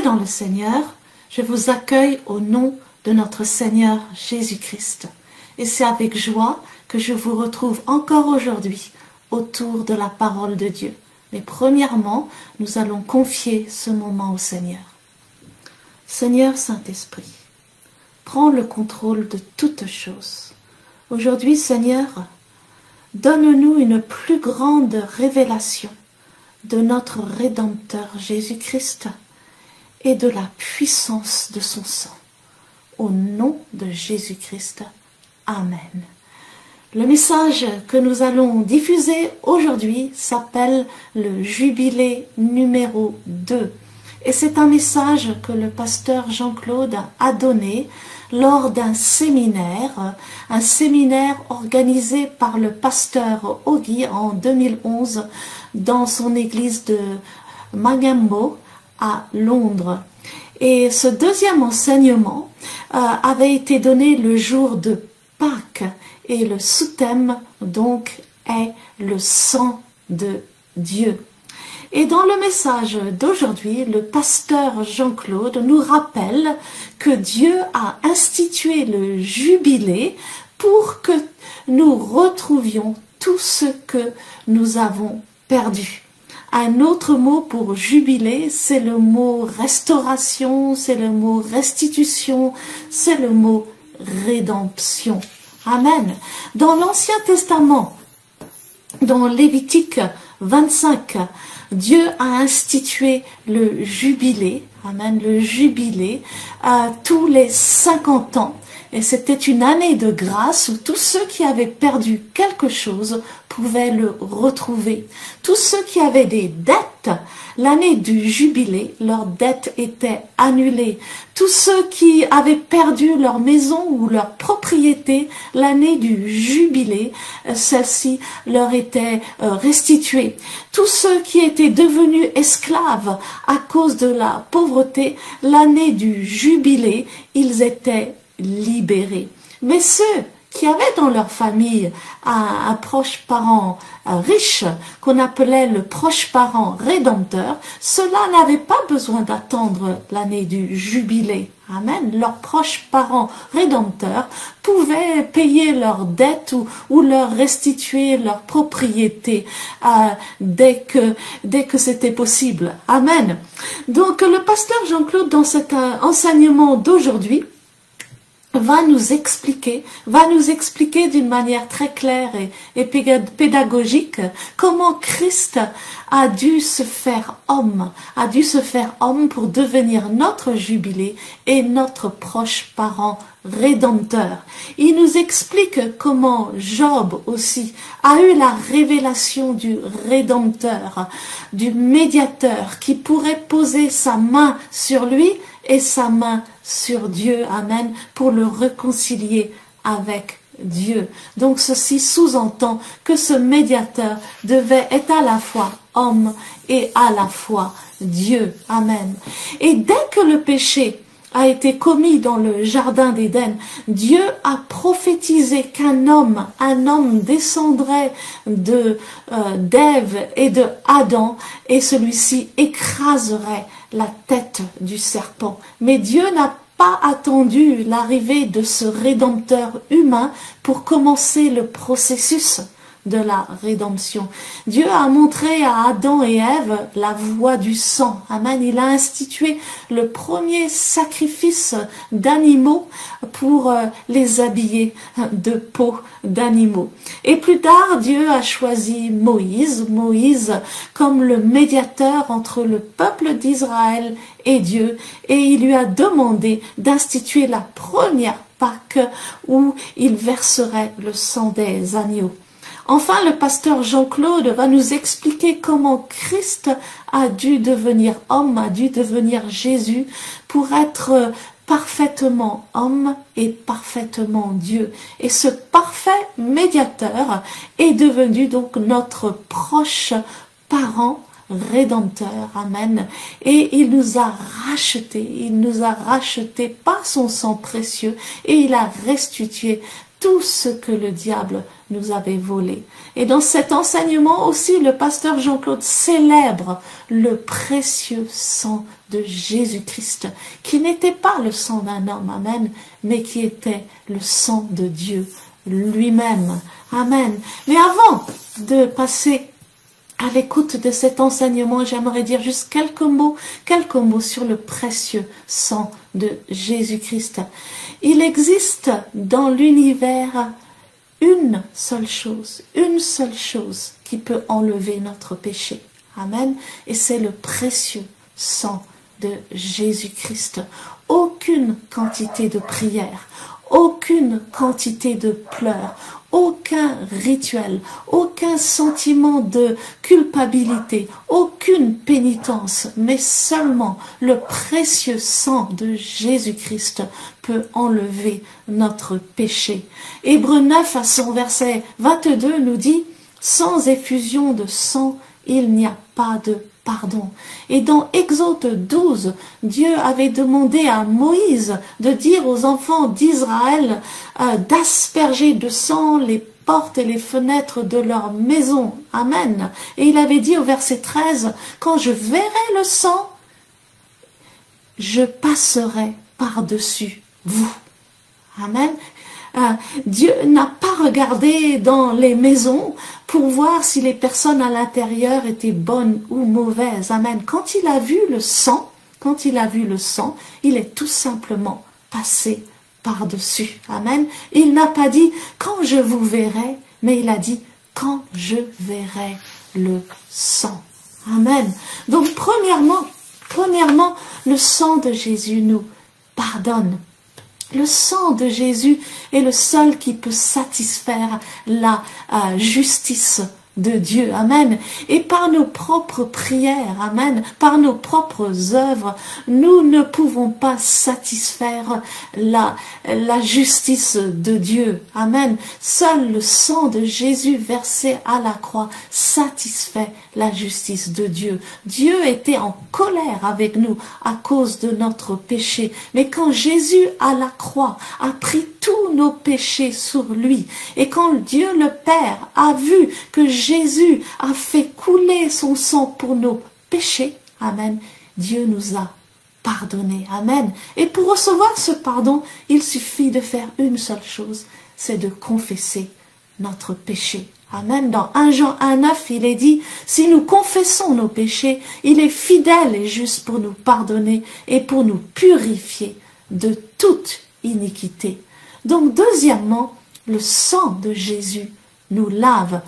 dans le Seigneur, je vous accueille au nom de notre Seigneur Jésus-Christ. Et c'est avec joie que je vous retrouve encore aujourd'hui autour de la parole de Dieu. Mais premièrement, nous allons confier ce moment au Seigneur. Seigneur Saint-Esprit, prends le contrôle de toutes choses. Aujourd'hui, Seigneur, donne-nous une plus grande révélation de notre Rédempteur Jésus-Christ et de la puissance de son sang. Au nom de Jésus-Christ. Amen. Le message que nous allons diffuser aujourd'hui s'appelle le Jubilé numéro 2. Et c'est un message que le pasteur Jean-Claude a donné lors d'un séminaire organisé par le pasteur Ogi en 2011 dans son église de Magambo à Londres. Et ce deuxième enseignement avait été donné le jour de Pâques et le sous-thème donc est le sang de Dieu. Et dans le message d'aujourd'hui, le pasteur Jean-Claude nous rappelle que Dieu a institué le jubilé pour que nous retrouvions tout ce que nous avons perdu. Un autre mot pour jubilé, c'est le mot restauration, c'est le mot restitution, c'est le mot rédemption. Amen. Dans l'Ancien Testament, dans Lévitique 25, Dieu a institué le jubilé, amen, le jubilé, tous les 50 ans. Et c'était une année de grâce où tous ceux qui avaient perdu quelque chose pouvaient le retrouver. Tous ceux qui avaient des dettes, l'année du jubilé, leurs dettes étaient annulées. Tous ceux qui avaient perdu leur maison ou leur propriété, l'année du jubilé, celle-ci leur était restituée. Tous ceux qui étaient devenus esclaves à cause de la pauvreté, l'année du jubilé, ils étaient libérés. Mais ceux qui avaient dans leur famille un proche parent riche, qu'on appelait le proche parent rédempteur, ceux-là n'avaient pas besoin d'attendre l'année du jubilé. Amen. Leurs proches parents rédempteurs pouvaient payer leurs dettes ou leur restituer leur propriété dès que c'était possible. Amen. Donc le pasteur Jean-Claude, dans cet enseignement d'aujourd'hui, va nous expliquer d'une manière très claire et pédagogique comment Christ a dû se faire homme pour devenir notre jubilé et notre proche parent rédempteur. Il nous explique comment Job aussi a eu la révélation du rédempteur, du médiateur qui pourrait poser sa main sur lui et sa main sur Dieu, amen, pour le réconcilier avec Dieu. Donc ceci sous-entend que ce médiateur devait être à la fois homme et à la fois Dieu, amen. Et dès que le péché a été commis dans le jardin d'Éden, Dieu a prophétisé qu'un homme descendrait d'Ève et de Adam, et celui-ci écraserait la tête du serpent. Mais Dieu n'a pas attendu l'arrivée de ce rédempteur humain pour commencer le processus de la rédemption. Dieu a montré à Adam et Ève la voie du sang. Amen. Il a institué le premier sacrifice d'animaux pour les habiller de peau d'animaux. Et plus tard, Dieu a choisi Moïse comme le médiateur entre le peuple d'Israël et Dieu, et il lui a demandé d'instituer la première Pâque où il verserait le sang des agneaux. Enfin, le pasteur Jean-Claude va nous expliquer comment Christ a dû devenir homme, a dû devenir Jésus pour être parfaitement homme et parfaitement Dieu. Et ce parfait médiateur est devenu donc notre proche parent rédempteur, amen. Et il nous a rachetés par son sang précieux, et il a restitué tout ce que le diable nous avait volé. Et dans cet enseignement aussi, le pasteur Jean-Claude célèbre le précieux sang de Jésus-Christ, qui n'était pas le sang d'un homme, amen, mais qui était le sang de Dieu lui-même, amen. Mais avant de passer à l'écoute de cet enseignement, j'aimerais dire juste quelques mots sur le précieux sang de Jésus-Christ. Il existe dans l'univers une seule chose qui peut enlever notre péché. Amen. Et c'est le précieux sang de Jésus-Christ. Aucune quantité de prière, aucune quantité de pleurs, aucun rituel, aucun sentiment de culpabilité, aucune pénitence, mais seulement le précieux sang de Jésus-Christ peut enlever notre péché. Hébreux 9 à son verset 22 nous dit « Sans effusion de sang, il n'y a pas de pardon. » Et dans Exode 12, Dieu avait demandé à Moïse de dire aux enfants d'Israël d'asperger de sang les portes et les fenêtres de leur maison. Amen. Et il avait dit au verset 13, « Quand je verrai le sang, je passerai par-dessus vous. » Amen. Dieu n'a pas regardé dans les maisons pour voir si les personnes à l'intérieur étaient bonnes ou mauvaises. Amen. Quand il a vu le sang, il est tout simplement passé par-dessus. Amen. Il n'a pas dit « quand je vous verrai », mais il a dit « quand je verrai le sang ». Amen. Donc premièrement, le sang de Jésus nous pardonne. Le sang de Jésus est le seul qui peut satisfaire la justice de Dieu. Amen. Et par nos propres prières, amen, par nos propres œuvres, nous ne pouvons pas satisfaire la justice de Dieu. Amen. Seul le sang de Jésus versé à la croix satisfait la justice de Dieu. Dieu était en colère avec nous à cause de notre péché. Mais quand Jésus à la croix a pris tous nos péchés sur lui, et quand Dieu le Père a vu que Jésus a fait couler son sang pour nos péchés, amen, Dieu nous a pardonné, amen. Et pour recevoir ce pardon, il suffit de faire une seule chose, c'est de confesser notre péché. Amen. Dans 1 Jean 1,9, il est dit, si nous confessons nos péchés, il est fidèle et juste pour nous pardonner et pour nous purifier de toute iniquité. Donc, deuxièmement, le sang de Jésus nous lave.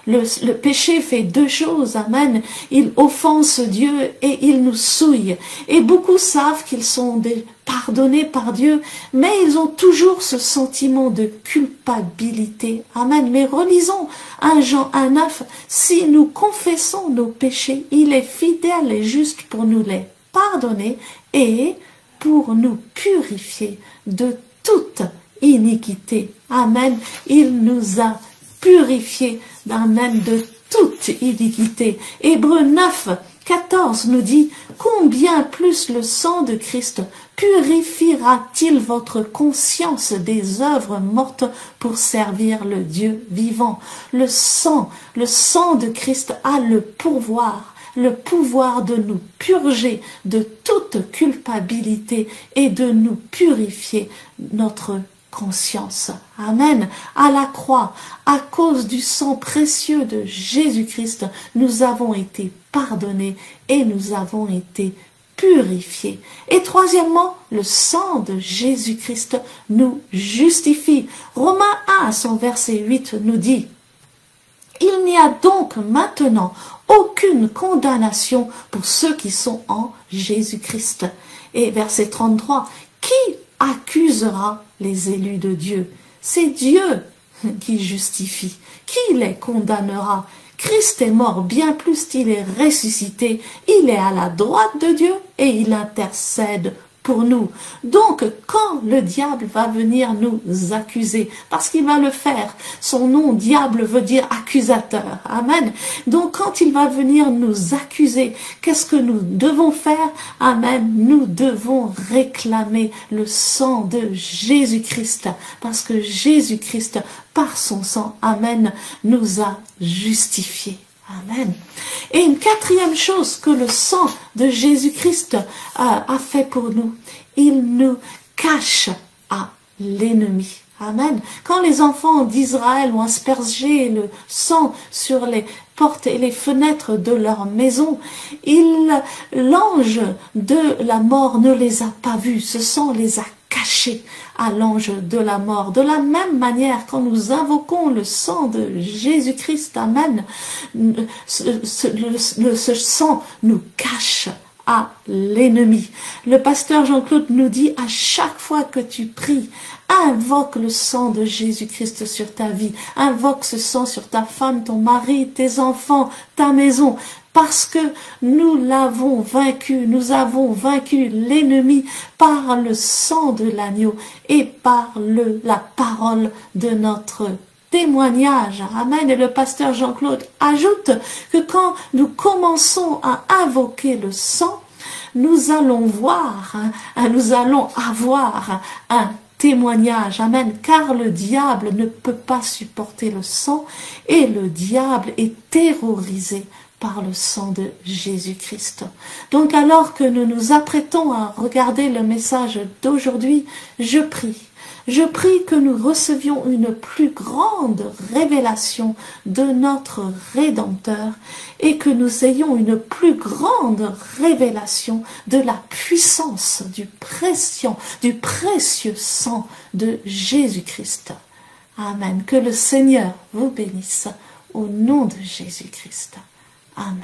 Le péché fait deux choses, amen. Il offense Dieu et il nous souille. Et beaucoup savent qu'ils sont pardonnés par Dieu, mais ils ont toujours ce sentiment de culpabilité. Amen. Mais relisons 1 Jean 1,9. Si nous confessons nos péchés, il est fidèle et juste pour nous les pardonner et pour nous purifier de toute iniquité. Amen. Il nous a purifiés, amen, de toute iniquité. Hébreux 9, 14 nous dit, combien plus le sang de Christ purifiera-t-il votre conscience des œuvres mortes pour servir le Dieu vivant. Le sang de Christ a le pouvoir de nous purger de toute culpabilité et de nous purifier notre conscience. Amen. À la croix, à cause du sang précieux de Jésus-Christ, nous avons été pardonnés et nous avons été purifiés. Et troisièmement, le sang de Jésus-Christ nous justifie. Romains 1, son verset 8 nous dit, il n'y a donc maintenant aucune condamnation pour ceux qui sont en Jésus-Christ. Et verset 33, qui accusera les élus de Dieu? C'est Dieu qui justifie. Qui les condamnera? Christ est mort, bien plus il est ressuscité. Il est à la droite de Dieu et il intercède pour nous. Donc, quand le diable va venir nous accuser, parce qu'il va le faire, son nom diable veut dire accusateur. Amen. Donc, quand il va venir nous accuser, qu'est-ce que nous devons faire? Amen. Nous devons réclamer le sang de Jésus-Christ, parce que Jésus-Christ, par son sang, amen, nous a justifiés. Amen. Et une quatrième chose que le sang de Jésus-Christ a fait pour nous, il nous cache à l'ennemi. Amen. Quand les enfants d'Israël ont aspergé le sang sur les portes et les fenêtres de leur maison, l'ange de la mort ne les a pas vus. Ce sang les a cachés à l'ange de la mort. De la même manière, quand nous invoquons le sang de Jésus-Christ, amen, ce sang nous cache à l'ennemi. Le pasteur Jean-Claude nous dit, à chaque fois que tu pries, invoque le sang de Jésus-Christ sur ta vie, invoque ce sang sur ta femme, ton mari, tes enfants, ta maison, parce que nous l'avons vaincu, nous avons vaincu l'ennemi par le sang de l'agneau et par la parole de notre témoignage. Amen. Et le pasteur Jean-Claude ajoute que quand nous commençons à invoquer le sang, nous allons voir, nous allons avoir un témoignage. Amen. Car le diable ne peut pas supporter le sang et le diable est terrorisé par le sang de Jésus-Christ. Donc alors que nous nous apprêtons à regarder le message d'aujourd'hui, je prie que nous recevions une plus grande révélation de notre Rédempteur et que nous ayons une plus grande révélation de la puissance du précieux sang de Jésus-Christ. Amen. Que le Seigneur vous bénisse au nom de Jésus-Christ. Amen.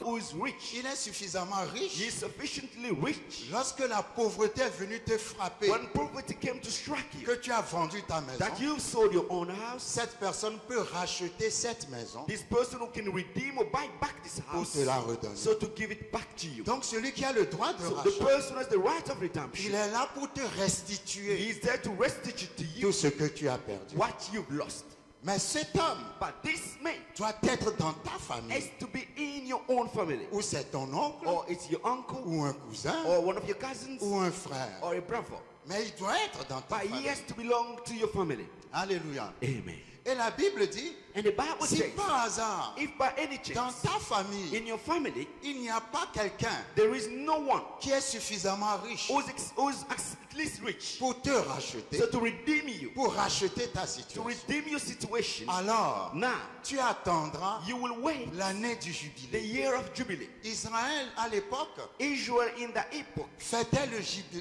Who is rich. Il est suffisamment riche. He is sufficiently rich. Lorsque la pauvreté est venue te frapper, When poverty came to strike you, que tu as vendu ta maison, that you've sold your own house, cette personne peut racheter cette maison this person who can redeem or buy back this pour house, te la redonner. so to give it back to you. Donc celui qui a le droit de So the rachat, person has the right of redemption. il est là pour te He restituer is there to restitute to you tout ce que tu as perdu. what you've lost. Mais cet homme But this man doit être dans ta famille, has to be in your own family. ou c'est ton oncle, Or it's your uncle, ou un cousin, or one of your cousins, ou un frère. or a brother. Mais il doit être dans ta But he famille. has to belong to your family. Alléluia. Amen. Et la Bible dit, And the Bible si says, par hasard, if by any dans chance, ta famille, in your family, il n'y a pas quelqu'un there is no one qui est suffisamment riche who's at least rich, pour te racheter, so to redeem you, pour racheter ta to situation, redeem your situation, alors now tu attendras you will wait l'année du the jubilé. year of Jubilee. Israël, à l'époque, Israel in that epoch fêtait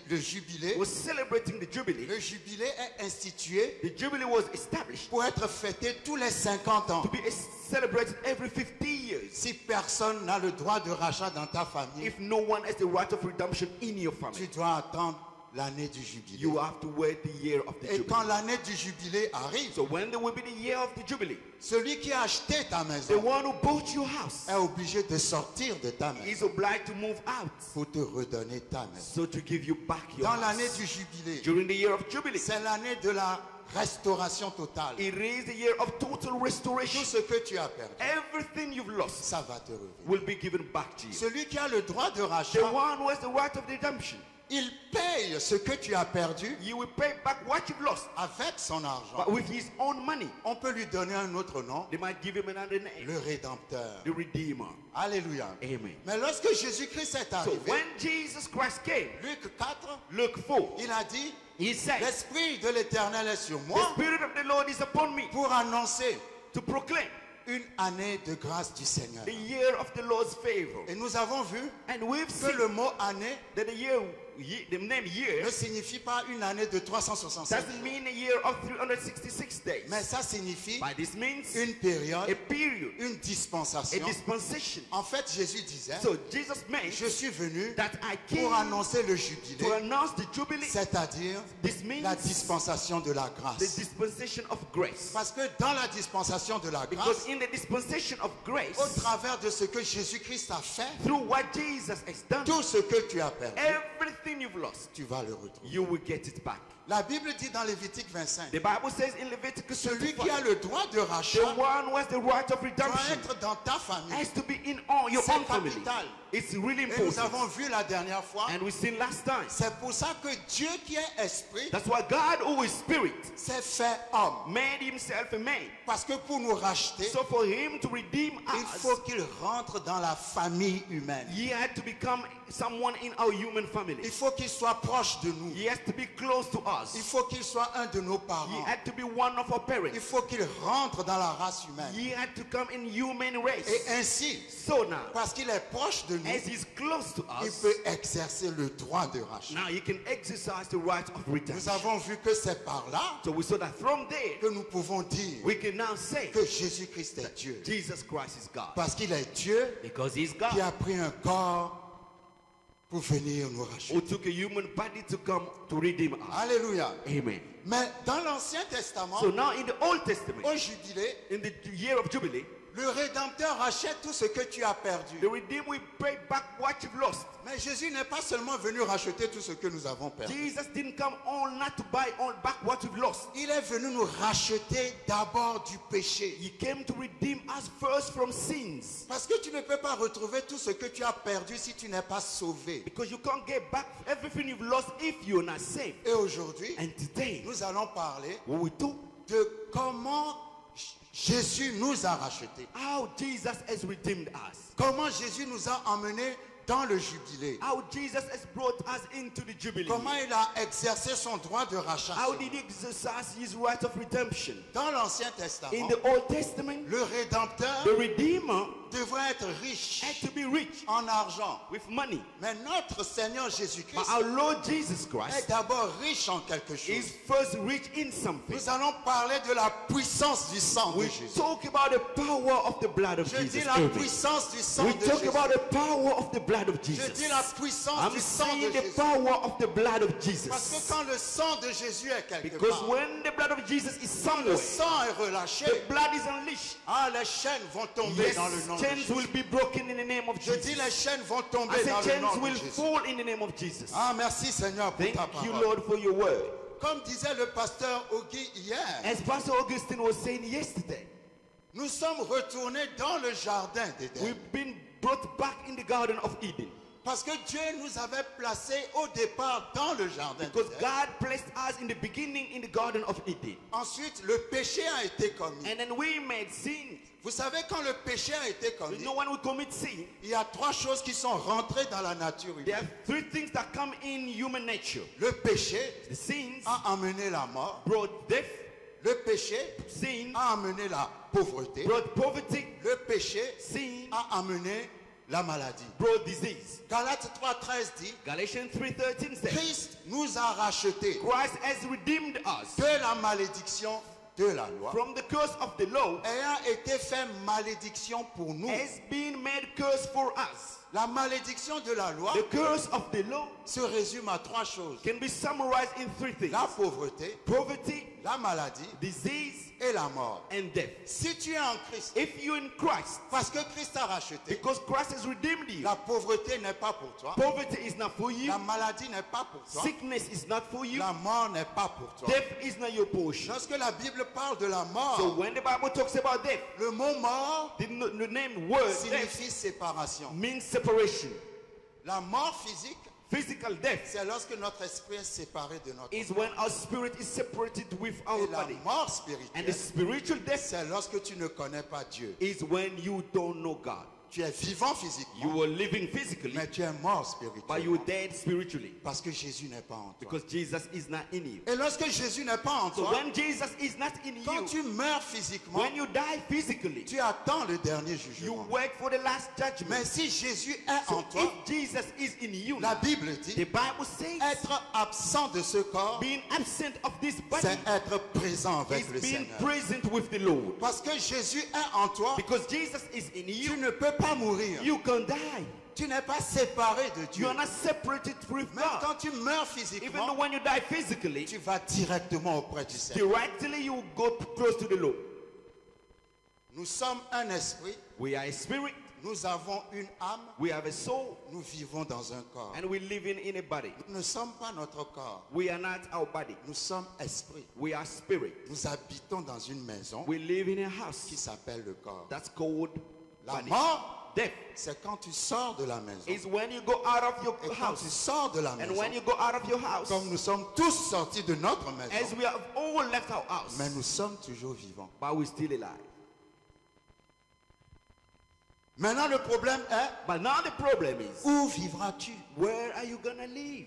le jubilé. was celebrating the Jubilee. Le jubilé est institué The Jubilee was established pour être fêté tous les 50 ans. to be celebrated every 50 years. Si personne n'a le droit de rachat dans ta famille, If no one has the right of redemption in your tu family, dois attendre l'année du jubilé. you have to wait the year of the Et quand Jubilee. l'année du jubilé arrive, So when there will be the year of the Jubilee, celui qui a acheté ta the maison one who bought your house est obligé de sortir de ta is maison obliged to move out, pour te redonner ta maison. so to give you back your Dans l'année house. du jubilé, During the year of Jubilee, c'est l'année de la restauration totale. it is the year of total Tout restoration. ce que tu as perdu, Everything you've lost ça va te revenir. will be given back to you. Celui qui a le droit de The rachat, one who has the right of redemption, il paye ce que tu as perdu you will pay back what you've lost, avec son argent. but with his own money. On peut lui donner un autre nom, They might give him another name, le Rédempteur. the Redeemer. Alléluia. Amen. Mais lorsque Jésus-Christ est So arrivé, when Jesus Christ came, Luc 4, Luke 4, il a dit, he said, l'Esprit de l'Éternel est sur the moi Spirit of the Lord is upon me pour annoncer to proclaim une année de grâce du Seigneur. the year of the Lord's favor. Et nous avons vu And we've que seen le mot année that the year the name year ne signifie pas une année de 365 doesn't jours. mean a year of 366 days. Mais ça signifie But this means une période, a period, une a dispensation. dispensation. En fait, Jésus disait, So Jesus meant je suis venu that I pour came annoncer le jubilé, to announce the jubilee. c'est-à-dire This means la dispensation de la the grâce. dispensation of grace. Parce que dans la dispensation de la Because grâce, in the dispensation of grace, au travers de ce que Jésus-Christ a fait, through what Jesus has done, tout ce que tu as perdu, everything you've lost, tu vas le retrouver. you will get it back. La Bible dit dans Lévitique 25, The Bible says in Leviticus celui qui a 25, le droit de the rachat one who has the right of doit redemption être dans ta famille. has to be in all your C'est own family. capital. It's really Et nous avons important. vu la dernière fois, And we seen last time. c'est pour ça que Dieu qui est esprit That's why God, who is spirit, s'est fait homme. made himself a man. Parce que pour nous racheter, So for him to redeem il us, faut qu'il rentre dans la famille humaine. he had to become someone in our human Il family. faut qu'il soit proche de nous. He has to be close to Il us. faut qu'il soit un de nos He parents. had to be one of our Il parents. faut qu'il rentre dans la race humaine. He had to come in human Et race. ainsi, So now, parce qu'il est proche de nous, as he's close to il us, peut exercer le droit de rachat. now he can exercise the right of Nous redemption. avons vu que c'est par là So we saw that from there, que nous pouvons dire we can now say que Jésus-Christ est Dieu. Jesus Christ is God. Parce qu'il est Dieu Because he's qui God, a pris un corps pour venir nous racheter. who took a human body to come to redeem us. Alléluia. Amen. Mais dans l'Ancien Testament, So now in the Old Testament, au jubilé, in the year of Jubilee, le Rédempteur rachète tout ce que tu as perdu. the Redeemer will pay back what you've lost. Mais Jésus n'est pas seulement venu racheter tout ce que nous avons perdu. Jesus didn't come all not to buy all back what we've lost. Il est venu nous racheter d'abord du péché. He came to redeem us first from sins. Parce que tu ne peux pas retrouver tout ce que tu as perdu si tu n'es pas sauvé. Because you can't get back everything you've lost if you're not saved. Et aujourd'hui, And today, nous allons parler what we do, de comment Jésus nous a rachetés. how Jesus has redeemed us. Comment Jésus nous a emmenés dans le jubilé. How Jesus has brought us into the Jubilee. Comment il a exercé son droit de rachat. How did he exercise his right of redemption? Dans l'Ancien In Testament, the Old Testament, le Rédempteur the Redeemer devrait être riche had to be rich en argent. with money. Mais notre Seigneur But Jésus-Christ our Lord Jesus est Christ d'abord riche en quelque is chose. first rich in something. Nous allons parler de la puissance du sang de We Jésus. talk about the power of the blood of Je dis Jesus. la Amen. puissance du sang We de talk Jésus. about the power of the blood of Je Jesus. dis la puissance I'm du sang de saying the Jésus. power of the blood of Parce que Jesus. quand le sang de Jésus est quelque Because part, when the blood of Jesus is quand le somewhere, sang est relâché, the blood is unleashed. ah, les chaînes vont tomber dans le nom Yes, de chains Jésus. will be broken in the name of Je dis les Jesus. chaînes vont I tomber dans say le nom chains de will Jésus. fall in the name of Jesus. Ah, merci Seigneur pour Thank ta you, parole. Lord, for your word. Comme disait le pasteur Ogi hier, As Pastor Augustine was saying yesterday, nous sommes retournés dans le jardin d'Éden. we've been brought back in the Garden of Eden. Parce que Dieu nous avait placés au départ dans le jardin Because d'Éden. God placed us in the beginning in the Garden of Eden. Ensuite, le péché a été commis. And then we made sin. Vous savez, quand le péché a été You commis, know, when we commit sin, il y a trois choses qui sont rentrées dans la nature there are humaine. three things that come in human nature. Le péché The sins a amené la mort. brought death, Le péché sin a amené la pauvreté. brought poverty, Le péché sin a amené la maladie. brought disease. Galates 3:13 dit, Galatians 3:13 says, Christ nous a rachetés Christ has redeemed us de la malédiction de la loi, from the curse of the law, ayant été fait malédiction pour nous. has been made curse for us. La malédiction de la loi The curse of the law se résume à trois choses. can be summarized in three things: La pauvreté, poverty, la maladie disease, et la mort. and death. Si tu es en Christ, If you're in Christ, parce que Christ t'a racheté, because Christ has redeemed you, la pauvreté n'est pas pour toi, poverty is not for you, la maladie n'est pas pour toi, sickness is not for you, la mort n'est pas pour toi. death is not your portion. Lorsque la Bible parle de la So mort, when the Bible talks about death, le mot mort the name word death signifie séparation. means separation. La mort physique, Physical death c'est lorsque notre esprit est séparé de notre is when our spirit is separated with our Et la body. mort And the spirituelle, spiritual death c'est lorsque tu ne connais pas Dieu. is when you don't know God. Tu es vivant You physiquement, were living physically, mais tu es mort but you spirituellement. were dead spiritually. Parce que Jésus n'est pas en toi. Because Jesus is not in you. Et lorsque Jésus n'est pas en So toi, when Jesus is not in quand you, tu meurs physiquement, when you die physically, tu attends le dernier you jugement. wait for the last Mais judgment. si Jésus est en So toi, if Jesus is in you, la now, Bible the dit, Bible says être absent de ce corps, being absent of this body c'est être présent avec le is being Seigneur. present with the Lord. Parce que Jésus est en toi, Because Jesus is in tu you, ne peux pas mourir. you can die. Tu n'es pas séparé de You Dieu. are not separated with Même God. quand tu meurs Even though physiquement, when you die physically, tu vas directement auprès du Seigneur. directly you go close to the Lord. Nous sommes un esprit, We are a spirit, nous avons une âme, we have a soul, nous vivons dans un corps. and we live in a body. Nous ne sommes pas notre corps, We are not our body. nous sommes esprit. We are spirit. Nous habitons dans une maison We live in a qui house s'appelle le corps. that's called La body. mort, Death c'est quand tu sors de la maison. is when you go out of your Et quand tu house. sors de la And maison, when you go out of your house, comme nous sommes tous sortis de notre as maison, we have all left our house, mais nous sommes toujours vivants. but we're still alive. Maintenant, le problème est, But now the problem is, où vivras-tu? where are you gonna live?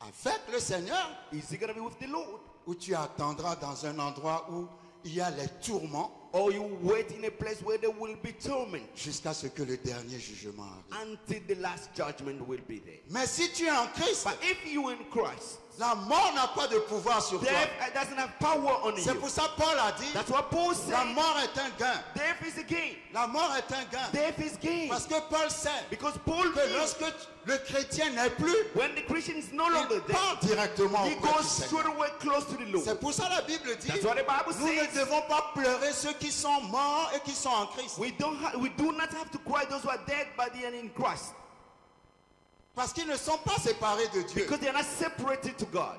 Avec le Seigneur, Is it gonna be with the Lord? ou tu attendras dans un endroit où il y a les tourments Or you wait in a place where there will be torment jusqu'à ce que le dernier jugement arrive. until the last judgment will be there. Mais si tu es en Christ, But if you in Christ, la mort n'a pas de pouvoir sur toi. death doesn't have power on C'est you. pour ça que Paul a dit, That's what Paul la said. mort est un gain. Death is a gain. La mort est un gain. Death is gain. Parce que Paul sait Because Paul que knew lorsque le chrétien n'est plus, when the Christian is no longer il there, part directement he auprès du goes Seigneur. straight away close to the Lord. C'est pour ça que la Bible dit, That's what the Bible nous ne says. devons pas pleurer ceux qui sont morts et qui sont en Christ. We do not have to cry those who are dead but they are in Christ. Parce qu'ils ne sont pas séparés de Dieu. Because they are not separated to God.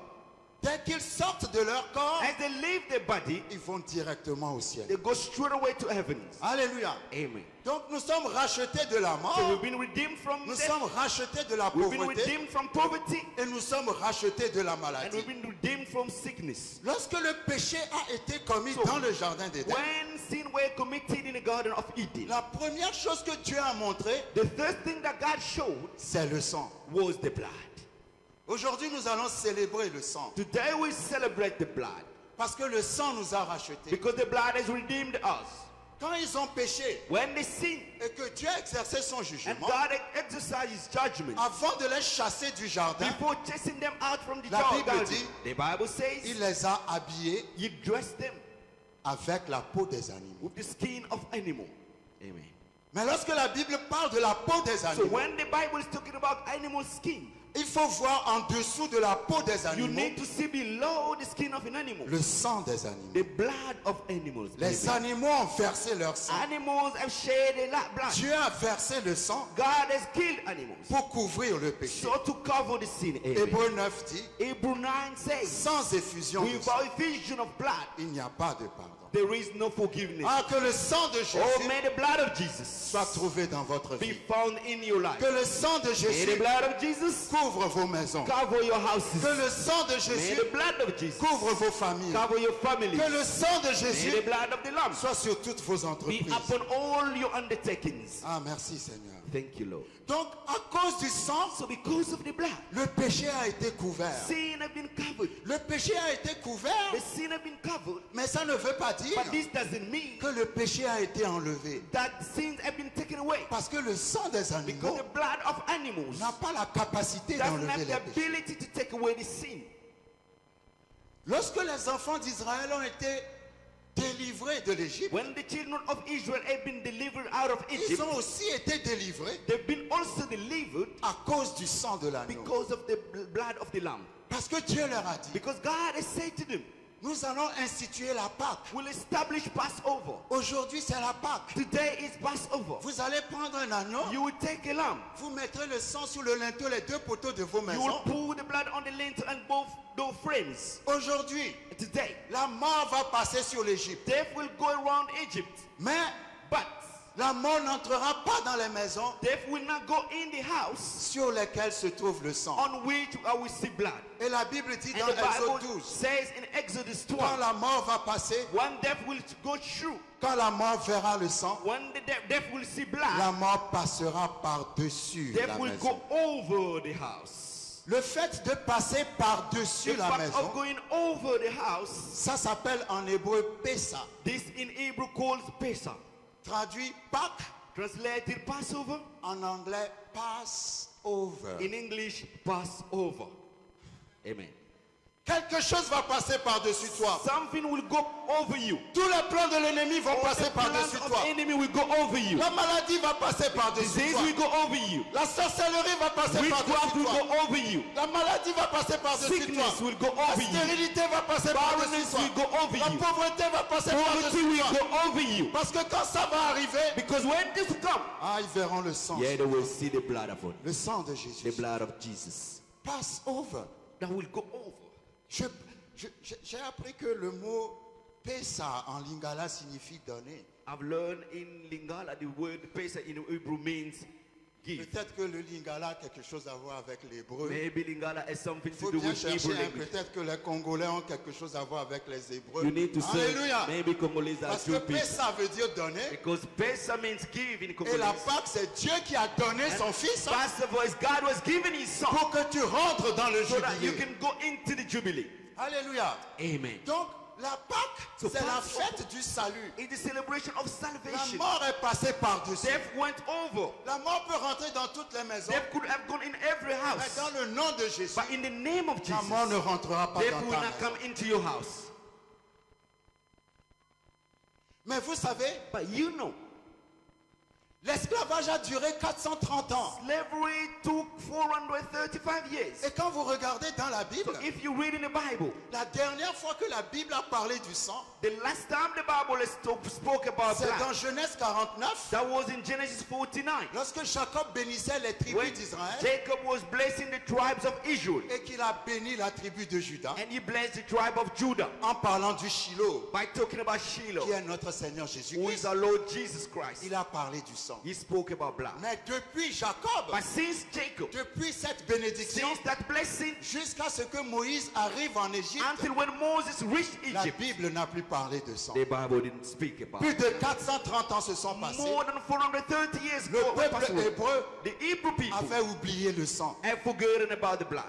Dès qu'ils sortent de leur corps, As they leave their body, ils vont directement au ciel. they go straight away to heaven. Alléluia. Amen. Donc nous sommes rachetés de la So mort, we've been redeemed from nous death. sommes rachetés de la We've been pauvreté redeemed from poverty. et nous sommes rachetés de la And maladie. we've been redeemed from sickness. Lorsque le péché a été commis So, dans le jardin d'Éden, When sin were committed in the Garden of Eden, la première chose que Dieu a montré, the first thing that God showed c'est le sang. was the blood. Aujourd'hui, nous allons célébrer le sang Today we celebrate the blood parce que le sang nous a rachetés. because the blood has redeemed us. Quand ils ont péché When they sin et que Dieu a exercé son and jugement, God exercised his judgment, avant de les chasser du jardin, before chasing them out from the La Bible garden, dit, the Bible says il les a habillés you dress them avec la peau des animaux. with the skin of animal. Amen. Mais lorsque la Bible parle de la peau des So animaux, when the Bible is talking about animal skin, il faut voir en dessous de la peau des you animaux need to see below the skin of an animal le sang des animaux. the blood of animals. Les Amen. animaux ont versé leur sang. Animals have shed a blood. Dieu a versé le sang God has killed animals pour couvrir le péché. so to cover the sin. Amen. Hébreux 9 dit, Hebrew 9 says, sans effusion de sang, without effusion of blood, il n'y a pas de pardon. there is no forgiveness. Ah, que le sang de Oh, Jésus may the blood of Jesus soit trouvé dans votre be vie. found in your life. Que le sang de May the Jésus blood of Jesus couvre vos maisons. cover your houses. Que le sang de May Jésus the blood of Jesus couvre vos familles. cover your family. Que le sang de May Jésus the blood of the Lamb soit sur toutes vos be entreprises. upon all your undertakings. Ah, merci Seigneur. Thank you, Lord. Donc, à cause du sang, So because of the blood, le péché a été couvert. sin have been covered. Le péché a été couvert, The sin have been covered, mais ça ne veut pas dire but this doesn't mean que le péché a été enlevé. that sins have been taken away. Parce que le sang des Because animaux the blood of animals n'a pas la capacité doesn't d'enlever have les the péchés. ability to take away the sin. Lorsque les enfants d'Israël ont été délivrés de l'Égypte, When the children of Israel have been delivered out of ils Egypt, ont aussi été délivrés they've been also delivered à cause du sang de l'agneau. because of the blood of the Lamb. Parce que Dieu leur a dit, Because God has said to them, nous allons instituer la Pâque. we'll establish Passover. Aujourd'hui, c'est la Pâque. Today is Passover. Vous allez prendre un agneau, You will take a lamb. vous mettrez le sang sur le linteau, les deux poteaux de vos You will maisons. pour the blood on the lintel and both door frames. Aujourd'hui, Today, la mort va passer sur l'Égypte. death will go around Egypt. Mais But La mort n'entrera pas dans les maisons death will not go in the house sur lesquelles se trouve le sang. on which we see blood. Et la Bible dit And dans the Bible Exode 12, says in Exodus quand 12, la mort va passer, when death will go through, quand la mort verra le sang, when the death will see la blood, mort passera par-dessus la death will maison. go over the house. Le fait de passer par-dessus The la fact maison, of going over the house, ça s'appelle en hébreu Pessa, this in Hebrew calls Pesach. traduit Pâques, Translated Passover, en anglais Passover. in English Passover. Amen. Quelque chose va passer par-dessus toi. Something will go over you. Tous les plans de l'ennemi vont All passer the plans par-dessus of toi. the enemy will go over you. La maladie va passer par-dessus Disease toi. will go over you. La sorcellerie va passer Witchcraft par-dessus will toi. go over you. La maladie va passer par-dessus toi. Sickness will go La over you. stérilité va passer par-dessus Barrenness toi. will go over La you. pauvreté va passer Poverty par-dessus will toi. go over you. Parce que quand ça va arriver, Because when this come, ils verront le sang. yeah, they will see the blood of it. Le sang de The Jésus. blood of Jesus. Passe over. That will go over. J'ai appris que le mot Pessa en lingala signifie donner. I've learned in Lingala the word Pesach in Hebrew means give. Peut-être que le lingala a quelque chose à voir avec l'hébreu. Maybe Lingala has something Il to faut do bien with Hebrew chercher. language. Peut-être que les Congolais ont quelque chose à voir avec les Hébreux. You need to say Alléluia. maybe Congolese are Parce que two people. Pessa veut dire donner. Because Pesach means give in Et la Congolese. Pâque, c'est Dieu qui a donné son fils Passover is God was giving his son pour que tu rentres dans le so that you jubilé. can go into the jubilee. Alléluia. Amen. Donc, la Pâque, So c'est la Passover fête du salut. is the celebration of La salvation. mort est passée par-dessus. Death went over. La mort peut rentrer dans toutes les maisons. Death could have gone in every Mais house. dans le nom de Jésus, But in the name of la mort ne Jesus, rentrera pas death dans will ta not maison. come into your house. Mais vous savez, But you know, l'esclavage a duré 430 ans. slavery took 435 years. Et quand vous regardez dans la Bible, So if you read in the Bible, la dernière fois que la Bible a parlé du sang, the last time the Bible spoke about c'est dans blood, Genèse 49, that was in Genesis 49. lorsque Jacob bénissait les tribus When d'Israël Jacob was blessing the tribes of Israel, et qu'il a béni la tribu de Juda and he blessed the tribe of Judah en parlant du Shiloh, by talking about qui Shiloh, est notre Seigneur who is Jésus-Christ. our Lord Jesus Christ. Il a parlé du sang. He spoke about blood. Mais depuis Jacob, But since Jacob, depuis cette bénédiction, since that blessing, jusqu'à ce que Moïse arrive en Égypte, until when Moses reached la Egypt, Bible n'a plus parlé de sang. the Bible didn't speak about Plus it. de 430 ans se sont passés. More than 430 years Le ago, peuple hébreu the Hebrew people avait oublié le sang. have forgotten about the blood.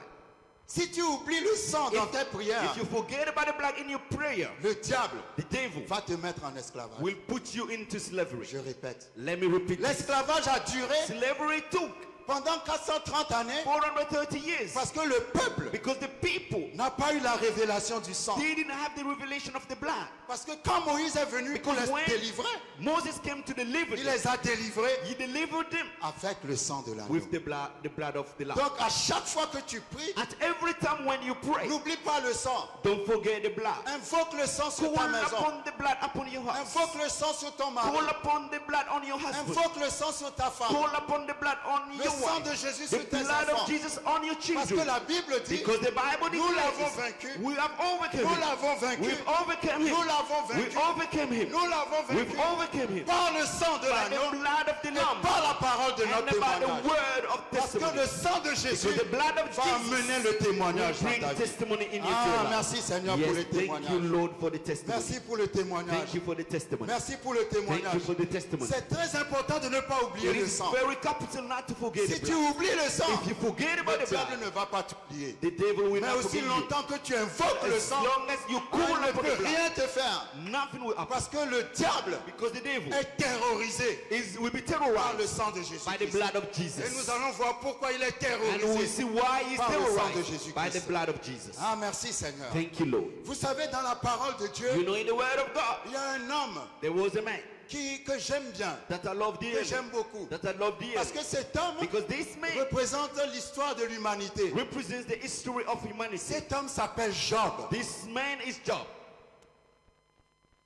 Si tu oublies le sang dans tes If prières, you forget about the blood in your prayer, le diable the devil va te mettre en esclavage. will put you into slavery. Je répète. Let me repeat this. L'esclavage a duré Slavery took pendant 430 années 430 years parce que le peuple because the people n'a pas eu la révélation du sang. didn't have the revelation of the blood. Parce que quand Moïse est venu pour Because les when délivrer, Moses came to deliver il them, les a délivrés he delivered them avec le sang de l'agneau. with the blood of the lamb. Donc à chaque fois que tu pries, At every time when you pray, n'oublie pas le sang. don't forget the blood. Invoque le sang sur ta Call maison. upon the blood upon your house. Invoque le sang sur ton mari. Call upon the blood on your husband. Invoque le sang sur ta femme. Call upon the blood on Le your sang de wife. Jésus The sur tes blood of enfants. Jesus on your Parce que children. la Bible dit, Because the Bible nous l'avons declares vaincu. we have overcome Nous him. l'avons vaincu. We've overcome him. Nous l'avons We've vaincu. overcome him. Nous l'avons We've vaincu overcome him. par le sang de By the l'agneau blood of the et Lamb. par la parole de And notre by the témoignage. word of Parce que testimony. le sang de Jésus Because the blood of va amener le Jesus témoignage will dans bring ta vie. testimony in your Ah, life. merci Seigneur pour le Yes, thank you témoignage. Lord for the testimony. Merci pour le témoignage. Thank you for the testimony. Merci pour le Thank you témoignage. for the testimony. C'est très important de ne pas oublier It le is sang. very capital not to forget Si the tu blood. oublies le sang, If you forget about le the diable blood, ne va pas t'oublier. the devil will Mais not aussi forget you. longtemps que tu invoques le As sang, long as you il call ne upon peut the blood, rien te faire. nothing will happen. Parce que le diable Because the devil est terrorisé will be par le terrorized sang de Jésus. by the blood of Et nous Jesus. allons voir pourquoi il est And we will see terrorisé. why he is Par le sang de terrorized Jésus-Christ. by the blood of Jesus. Ah, merci Seigneur. Thank you, Lord. Vous savez, dans la parole de Dieu, You know, in the word of God, il y a un homme there was a man que j'aime bien, that I love que dearly. j'aime beaucoup. That I love dearly. Parce que cet homme Because this man représente l'histoire de l'humanité. represents the history of humanity. Cet homme s'appelle Job. This man is Job.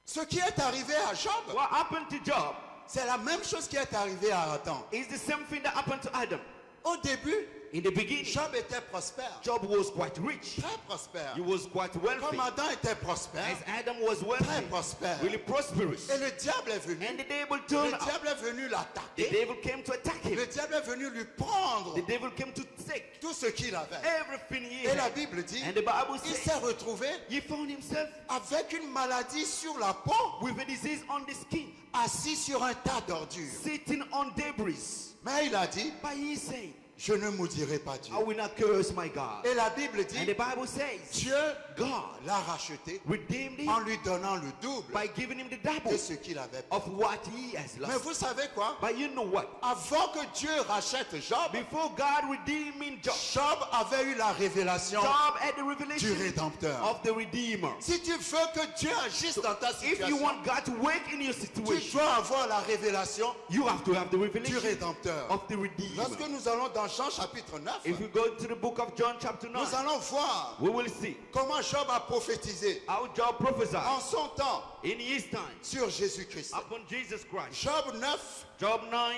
Ce qui est arrivé à Job, What happened to Job c'est la même chose qui est arrivé à Adam. is the same thing that happened to Adam. Au début, In the beginning, Job était prospère. Job was quite rich. Très prospère. He was quite Comme wealthy. Adam était prospère. As Adam was Très wealthy, prospère. really prosperous. Et le diable est venu. And the devil Le turned up. diable est venu The l'attaquer. devil came to attack him. Le diable est venu lui prendre The devil came to take tout ce qu'il avait. everything he Et la had. Bible dit, And the Bible il says s'est retrouvé he found himself avec une maladie sur la peau, with a disease on the skin, assis sur un tas d'ordures. sitting on debris. Mais il a dit, But he said, je ne maudirai pas Dieu. I will not curse my God. Et la Bible And dit, the Bible says Dieu God l'a racheté redeemed him en lui donnant le double by giving him the double de ce qu'il avait. of what he has Mais lost. vous savez quoi? But you know what? Avant que Dieu rachète Job, Before God redeeming Job, Job avait eu la révélation Job had the du revelation Rédempteur. of the Redeemer. Si tu veux que Dieu agisse dans ta If you situation, want God to work in your tu situation, dois avoir la révélation you have to have the du revelation Rédempteur. of the Redeemer. Lorsque nous allons dans Jean chapitre 9, If we go to the book of John chapter 9, nous allons voir we will see comment Job a prophétisé how Job prophesied en son temps in his time sur Jésus-Christ. upon Jesus Christ. Job 9, Job 9,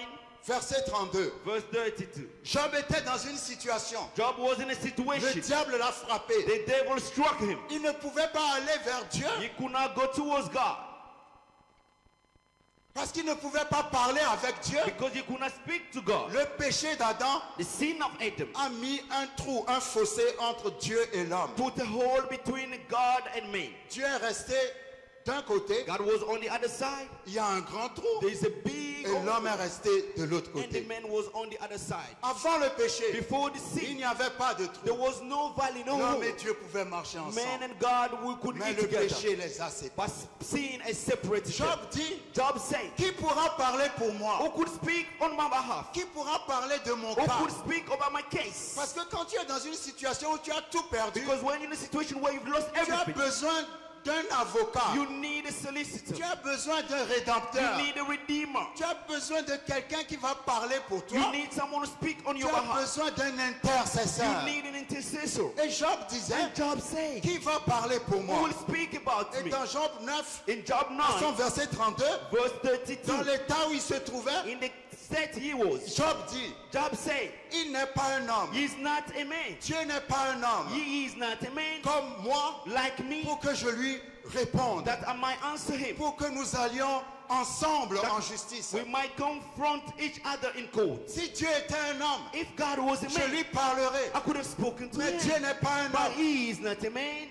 verset 32. verse 32. Job était dans une situation. Job was in a Le situation. diable l'a frappé. The devil struck him. Il ne pouvait pas aller vers Dieu He could not go towards God parce qu'il ne pouvait pas parler avec Dieu. because he could not speak to God. Le péché d'Adam The sin of Adam a mis un trou, un fossé entre Dieu et l'homme. put a hole between God and man. Dieu est resté d'un côté, God was on the other side. il y a un grand trou, There is a big et l'homme est resté de l'autre and the côté. man was on the other side. Avant le péché, Before the il sin, n'y avait pas de there trou. was no valley, no L'homme hole. et Dieu pouvaient marcher Man ensemble. and God we could Mais eat le together. péché les a séparés. But sin is separated. Job dit, Job said, qui pourra parler pour moi? who could speak on my behalf? Qui pourra parler de mon Who cas? could speak about my case? Parce que quand tu es dans une situation où tu as tout perdu, Because when you're in a situation where you've lost tu as everything, besoin d'un avocat. you need a solicitor. Tu as besoin d'un You rédempteur. need a redeemer. Tu as besoin de quelqu'un qui va parler pour You toi. need someone to speak on Tu your as behalf. besoin d'un You intercesseur. need an intercessor. Et Job disait, And Job said, qui va parler pour who moi? will speak about Et me? dans Job 9, In Job son 9, verset 32, verse dans 32, l'état où il se trouvait, in the state he was, Job dit, Job said, il n'est pas un homme. he is not a man. Dieu n'est pas un homme He is not a man comme moi like me, pour que je lui réponde, that I might answer him. pour que nous allions ensemble en justice. We might confront each other in court. Si Dieu était un homme, If God was a je man, lui parlerai. I could have spoken to Mais him. Dieu n'est pas un But homme. he is not a man.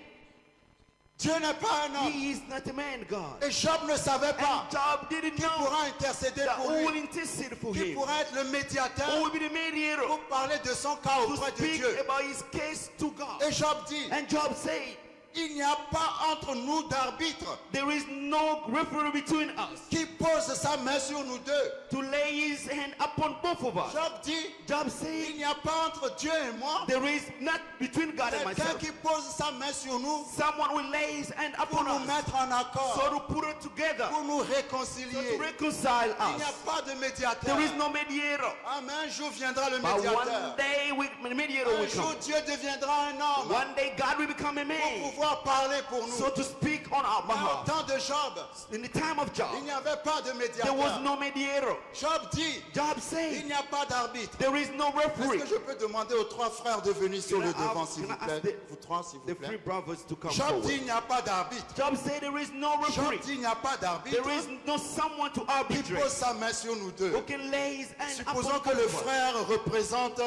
Dieu n'est pas un homme. He is not a man, God. Et Job ne savait pas And Job didn't qui know pourra intercéder that pour who will lui, intercede for qui him, pourra être le who médiateur will be the mediator pour parler de son cas to auprès de speak Dieu. about his case to God. Et Job dit, And Job said, il n'y a pas entre nous d'arbitre there is no referee between us qui pose sa main sur nous deux. to lay his hand upon both of us. Job dit, Job il said, n'y a pas entre Dieu et moi there is not between God and quelqu'un myself. qui pose sa main sur nous Someone will lay his hand pour upon nous us, mettre en accord, so to put it together, pour nous so to réconcilier. reconcile Il n'y a us. pas de médiateur. There is no mediator. Amen. Un jour viendra le But médiateur. one day the mediator Un will jour come. Dieu deviendra un homme One day God will become a pour man, pouvoir parler pour nous. so to speak on our Mais au behalf. temps de Job, In the time of il Job, n'y avait pas de there was médiateur. no mediator. Job dit, Job il said, n'y a pas d'arbitre. there is no Est-ce referee. que je peux demander aux trois frères de venir sur Can I le devant, ask- s'il vous can I ask plaît? Vous trois, s'il vous The three plaît. brothers to come Job forward. dit, il n'y a pas d'arbitre. Job said there is no Job referee. dit, il n'y a pas d'arbitre There is no someone to qui arbitrate pose sa main sur nous deux. who can lay his hand Supposons upon que le both of us. frère représente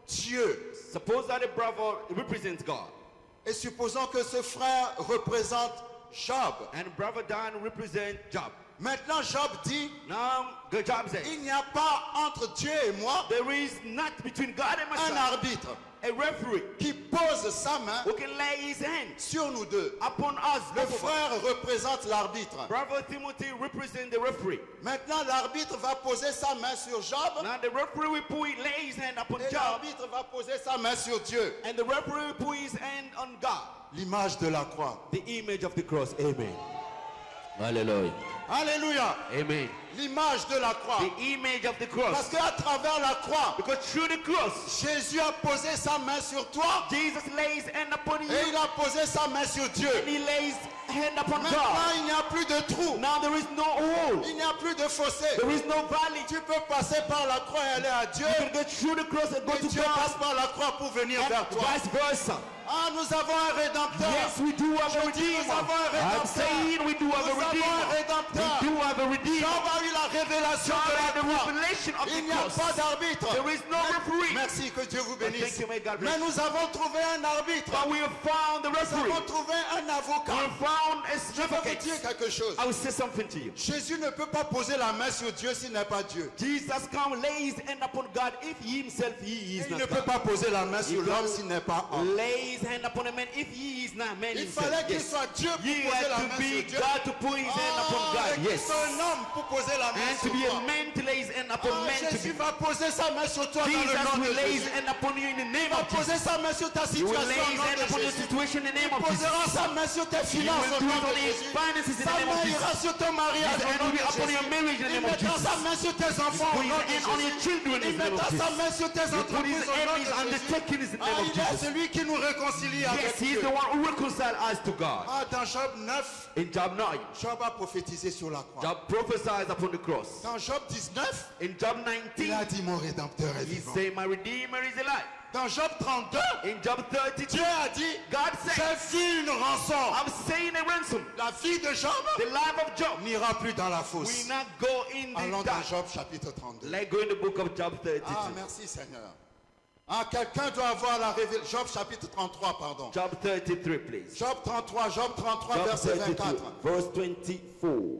Dieu. Suppose that the brother represents God Et supposons que ce frère représente Job. and brother Dan represents Job. Maintenant, Job dit, Now, Job says, il n'y a pas entre Dieu et moi there is not between God and un myself arbitre a referee qui pose sa main who can lay his hand sur nous deux. upon us. Le both of us. frère représente l'arbitre. Brother Timothy represents the referee. Maintenant, l'arbitre va poser sa main sur Job Now the referee will lay his hand upon et Job, l'arbitre va poser sa main sur Dieu. and the referee will put his hand on God. L'image de la croix. The image of the cross. Amen. Hallelujah. Alléluia. Amen. L'image de la croix. The image of the cross. Parce qu'à travers la croix, Because through the cross, Jésus a posé sa main sur toi Jesus lays hand upon you. et il a posé sa main sur Dieu. And he lays hand upon Maintenant, God. il n'y a plus de trou. Now there is no hole. Il n'y a plus de fossé. There is no valley. Tu peux passer par la croix et aller à Dieu. You can go through the cross and go Et to Dieu passe God. par la croix pour venir vers And toi. vice versa. Ah, nous avons un rédempteur. Yes, we do have a Je dis, nous redeemer. avons un I'm rédempteur. saying we do have a Nous avons un redeemer. rédempteur. We do have a redeemer. Job a eu la révélation God de had the la croix. revelation of Il the n'y a cross. pas d'arbitre. There is no referee. Merci, que Dieu vous bénisse. Thank you, may God bless Mais nous avons trouvé un arbitre. But we have found the Nous referee. avons trouvé un We avocat. have found a Je vais vous advocate. dire quelque chose. I will say something to you. Jésus ne peut pas poser la main sur Dieu s'il n'est pas Dieu. Jesus come lays hand upon God if he himself he is Il not ne peut God. pas poser la main sur Il l'homme peut- s'il n'est pas homme. Lays hand upon a man if he is not man Il himself. fallait qu'il Yes. soit Dieu pour He poser la had main to sur be Dieu. God to put his hand upon Et God. qu'il Yes. soit un homme pour poser la main And sur to be toi. a man to lay his hand upon Ah, man to Jésus be. va poser sa main sur toi dans le nom Jesus de will lay his Jésus. hand upon you in the name Il va of Jesus. poser sa main sur ta He will situation lay au his nom hand de upon your Jésus. situation in the name Il of Jesus. posera sa main sur tes He finances will au do nom it de on his Jésus. finances in the Sa name of main Jesus. ira sur ton mariage His au hand nom will de be upon your Jésus. marriage in the Il name of mettra Jesus. sa main sur tes enfants au Put his nom de hand on your Jésus. children in Il the name mettra of sa Jesus. main sur tes He put his entreprises au nom hand de on the Jésus. taking in the Ah, name of il est Jesus. celui qui nous réconcilie avec Yes, he is Dieu. the one who reconciled us to God. Ah, dans Job 9, In Job 9, Job a prophétisé sur la croix. Job prophesies upon the cross. Dans Job 19, In Job il a 19, dit mon rédempteur est he vivant. said, my Redeemer is alive. Dans Job 32, In Job 32, Dieu a dit God said, j'ai vu une rançon. I'm saying a ransom. La fille de Job The life of Job n'ira plus dans la will fosse. not go in Allons the dans dark. Job chapitre 32. Let's go in the book of Job 32. Ah, merci Seigneur. Ah, quelqu'un doit avoir la révélation. Job chapitre 33, pardon. Job 33, please. Job 33, Job verset 32, 24. verse 24.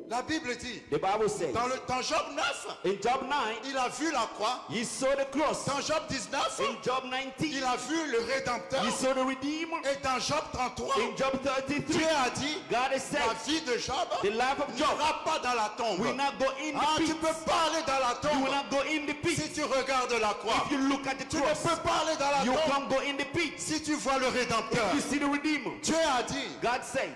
La Bible dit, The Bible says, dans Job 9, in Job 9, il a vu la croix. he saw the cross. Dans Job 19, In Job 19, il a vu le rédempteur. he saw the Redeemer. Et dans Job 33, In Job 33, Dieu a dit, God has la said, vie de Job the life of Job n'ira pas dans la tombe. will not go in Ah, the tu pit. peux pas aller dans la You will tombe not go in the pit. si tu regardes la croix. If you look at the Tu ne cross, peux pas aller dans la you tombe can't go in the pit. si tu vois le rédempteur. You see the Redeemer. Dieu a dit, God said,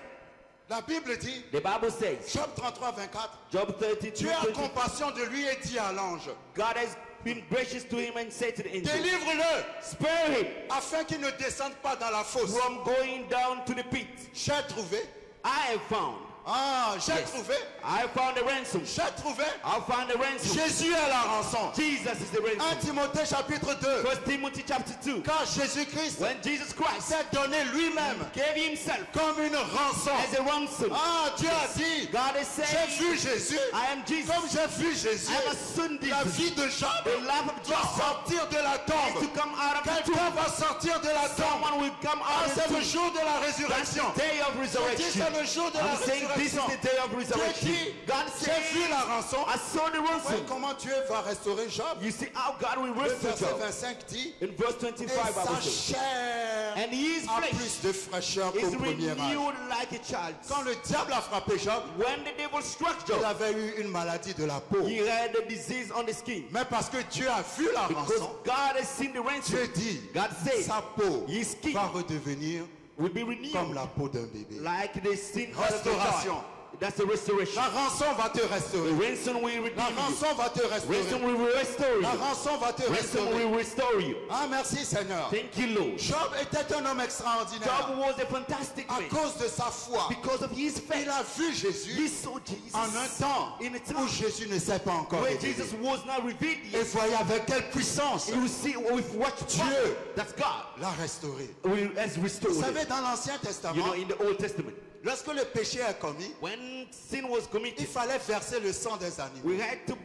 la Bible dit, the Bible says, Job 33, 24, Job 32, Dieu a 20, compassion de lui et dit à l'ange, God has been gracious to him and said to the angel, délivre-le spare him afin qu'il ne descende pas dans la fosse. from going down to the pit. J'ai trouvé. I have found. Ah, j'ai Yes. trouvé. I found the ransom. J'ai trouvé. I found the ransom. Jésus est la rançon. Jesus is the 1 ransom. Timothée chapitre 2. 1 Timothy chapter 2. Car Jésus-Christ When Jesus Christ s'est donné lui-même gave himself comme une rançon. as a ransom, Ah, Dieu a dit, God has j'ai said, vu Jésus. I am Jesus. Comme j'ai vu Jésus, I have seen la Jesus. vie de Job The life of va Job sortir de la is to tombe. come out of the Quelqu'un tomb. va sortir de la tombe. Someone will come Ah, out of c'est the le tomb. jour de la That's résurrection. the day of Je dis, resurrection. c'est le jour de la I'm saying this is résurrection. the day of Dieu resurrection. dit, God j'ai said, vu la rançon. I saw the Ouais, ransom. comment Dieu va restaurer Job? You see how God will Le restore verset Job. 25 dit, In verse et 25, sa Bible says, chair and his a flesh plus de fraîcheur qu'au is premier âge. renewed like a child's. Quand le diable a frappé Job, When the devil struck il Job, avait eu une maladie de la peau. he had a disease on the skin. Mais parce que Dieu a vu la Because rançon, God has seen the ransom, Dieu dit, God said, sa peau his skin va redevenir will be renewed comme la peau d'un bébé. like the skin of the Restauration. child. That's the restoration. La rançon va te The restaurer. ransom will La redeem you. rançon va te Ransom restaurer. will restore La you. rançon va te Ransom restaurer. will restore you. Ah, merci Seigneur. Thank you, Lord. Job était un homme extraordinaire Job was a fantastic à man cause de sa foi. because of his faith. Il a vu He Jésus saw Jesus en un temps in a où time Jésus ne s'est pas encore where révélé. Jesus was not revealed Et yet. voyez avec quelle puissance You see with what Dieu power that's God l'a restauré. has restored Vous savez, it. dans l'Ancien You know, Testament, in the Old Testament, lorsque le péché est commis, when sin was il committed, fallait verser le sang des animaux. we had to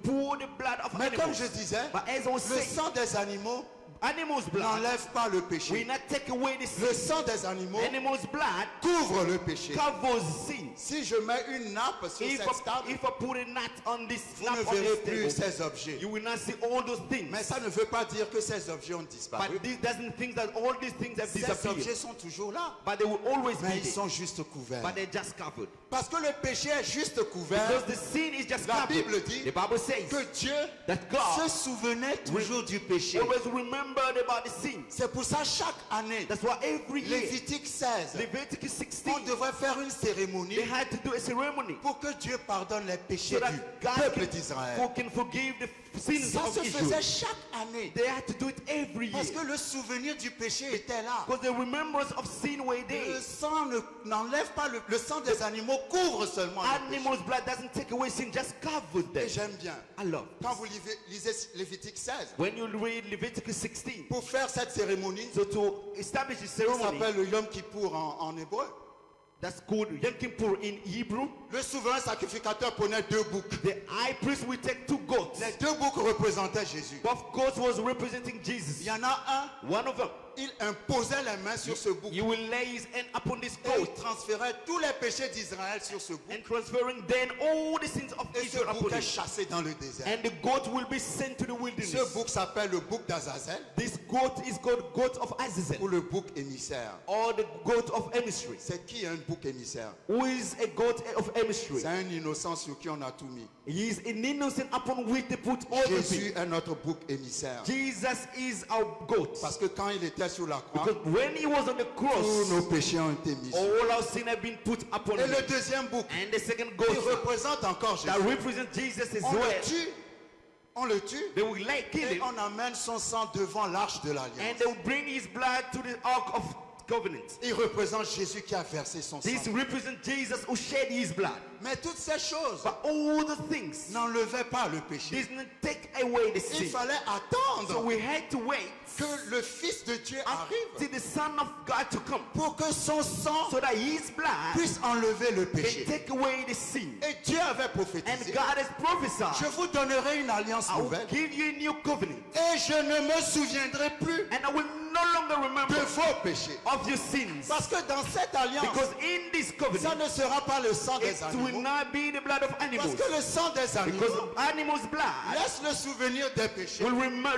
pour the blood of Mais comme animals. je disais, But as I was le saying, sang des animaux animals' blood n'enlève pas le will péché. not take away the Le sin. sang des animaux Animals' blood couvre le péché. covers sin. Si je mets une nappe sur If cette table, I put a knot on this vous snap ne on verrez this plus table, ces objets. you will not see all those things. Mais ça ne veut pas dire que ces objets ont disparu. But this doesn't think that all these things have Ces objets disappeared. sont toujours là, But they will always mais be ils there. sont juste couverts. But they're just covered. Parce que le péché est juste Because couvert, the sin is just la covered. Bible dit The Bible says que Dieu that God se souvenait toujours du péché. always remember remembered about the sin. C'est pour ça chaque année, That's why every year, Lévitique 16, Leviticus on 16, devrait faire une cérémonie they had to do a ceremony pour que Dieu pardonne les péchés so that du God peuple d'Israël. can forgive the sins Ça of se faisait Israel. chaque année. They had to do it every year Parce que le souvenir du péché était là. because the remembrance of sin were there. Le sang n'enlève pas le sang des animaux, couvre seulement le péché. Animals' blood doesn't take away sin, just covers them. Et j'aime bien. I love Quand this. vous lisez Lévitique 16, When you read Leviticus 16, pour faire cette cérémonie, so to establish the ça ceremony, s'appelle le Yom Kippour en hébreu. that's called Yom Kippur in Hebrew. Le souverain sacrificateur prenait 2 boucs. The high priest will take 2 goats. Les 2 boucs représentaient Jésus. Both goats was representing Il Jesus. y en a un, One of them, il imposait les mains sur ce bouc. you will lay his hand upon this Et il goat transférait tous les péchés d'Israël sur ce bouc. and transferring then all the sins of Et ce Israel bouc upon est him. chassé dans le désert. And the goat will be sent to the Ce wilderness. bouc s'appelle le bouc d'Azazel This goat is called goat of ou Azazel, le bouc émissaire. or the goat of emissary. C'est qui un bouc émissaire? Who is a goat of emissary? C'est un innocent sur qui on a tout mis. He is an innocent upon which they put everything. Jésus est notre bouc émissaire. Jesus is our goat. Parce que quand il était sur la croix, Because when he was on the tous cross, nos péchés ont été mis. all our sin have been put upon Et him. le deuxième bouc, And the second il goat représente encore Jésus. that represents Jesus as On le well. tue, on le tue, They will like kill et him, on amène son sang devant l'arche de and l'alliance. they will bring his blood to the ark of covenant. Il représente Jésus qui a versé son This sang. represents Jesus who shed his blood. Mais toutes ces choses But all the things n'enlevaient pas le péché. didn't take away the Il sin. fallait So attendre we had to wait que le Fils de Dieu arrive until the Son of God to come, pour que son sang so that his blood puisse enlever le can péché. take away the sin. Et Dieu avait And prophétisé. God has Je prophesied, vous donnerai une alliance I will nouvelle give you a new covenant, et je ne me souviendrai plus and I will no longer de remember vos péchés. of your sins. Parce que dans cette alliance, Because in this ça covenant, ne sera pas le sang des it will animaux. not be the blood of Parce animals. que le sang des Because animaux animals' blood laisse le souvenir des péchés. will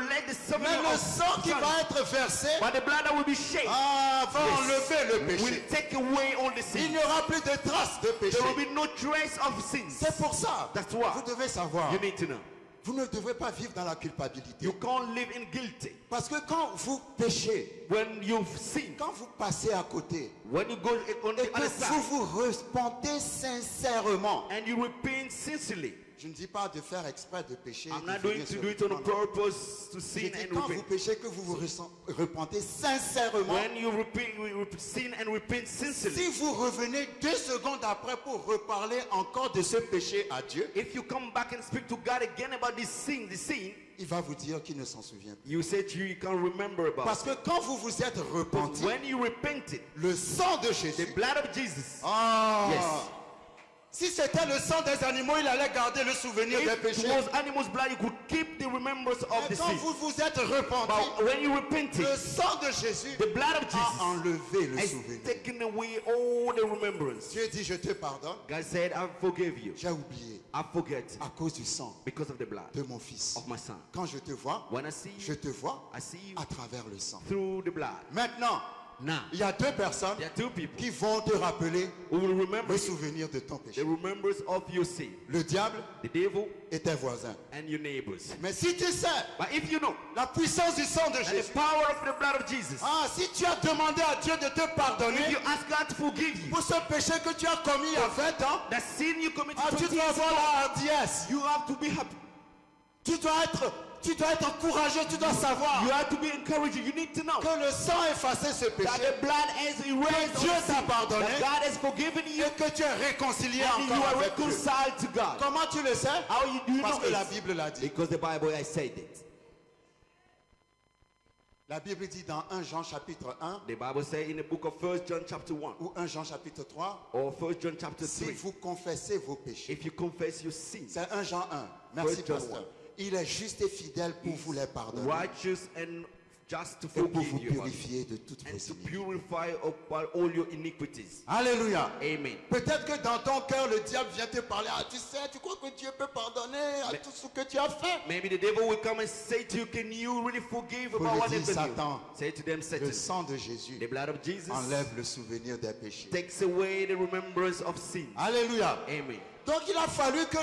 let the Mais suffering le of sang qui sin, va être versé but the blood that will be shed va enlever le will péché. take away all the Il sin. n'y aura plus de traces de péché. There will be no trace of sins. C'est pour ça. That's why Vous devez savoir. you need to know. Vous ne devez pas vivre dans la culpabilité. You can't live in guilty. Parce que quand vous péchez, When you sin, quand vous passez à côté, when you go on et the other que side, vous vous repentez sincèrement, and you repent sincerely. je ne dis pas de faire exprès de pécher. I'm de not venir going se to do it on reprendre. purpose to Je sin dis and quand vous repent. péchez, que vous vous repentez sincèrement. When you repent, sin and repent sincerely. Si vous revenez 2 secondes après pour reparler encore de ce péché à Dieu, If you come back and speak to God again about this sin, il va vous dire qu'il ne s'en souvient plus. you said you can't remember about Parce que quand vous vous êtes it. repenti, When you repented, le sang de the Jésus. blood of Jesus. Yes. Si c'était le sang des animaux, il allait garder le souvenir des If it péchés. was animals' blood, you could keep the remembrance of Mais the quand sin. vous vous êtes repenti, But when you repented, le sang de Jésus the blood of a Jesus enlevé le has souvenir. taken away all the remembrance. Dieu dit, je te pardonne. God said, I forgive you. J'ai oublié I forget à cause du sang because of the blood de mon fils. of my son. Quand je te vois, When I see je you, te vois I see you à travers le sang. through the blood. Maintenant, Now, il y a 2 personnes there are 2 people qui vont te rappeler who will remember le you, souvenir de ton the péché. remembrance of your sin, Le diable the devil et tes voisins. and your neighbors. Mais si tu sais But if you know la puissance du sang de that the Jésus, power of the blood of Jesus, si tu as demandé à Dieu de te if pardonner you ask God to forgive you, pour ce péché que tu as commis il y a 20 ans, the sin you committed tu 20 dois years avoir ago, la hardiesse. you have to be happy. Tu dois être courageux, tu dois savoir You have to be encouraged. You need to know que le sang a effacé ce that péché the blood has erased Dieu all t'a sin, pardonné. that God has forgiven you, et que tu es réconcilié and you encore are avec Dieu. reconciled to God. Comment tu le sais? How do you Parce know que la it? Bible l'a dit. Because the Bible has said it. La Bible dit dans 1 Jean chapitre 1 The Bible says in the book of 1 John chapter 1 ou 1 Jean chapitre 3, or 1 John chapter si 3, vous confessez vos péchés, if you confess your sins, c'est 1 Jean 1. Merci 1 John pasteur. 1. Il est juste et fidèle pour vous les pardonner righteous and just to et pour vous forgive you purifier de toutes vos and to iniquités. purify all your iniquities. Alléluia. Amen. Peut-être que dans ton cœur, le diable vient te parler. Tu sais, tu crois que Dieu peut pardonner à tout ce que tu as fait? Maybe the devil will come and say to you, can you really forgive Faut about le what dire, happened to Satan. you? Say to them, Le Satan, sang de Jésus the blood of Jesus enlève le souvenir des péchés. takes away the remembrance of sin. Alléluia. Amen. Donc il a fallu que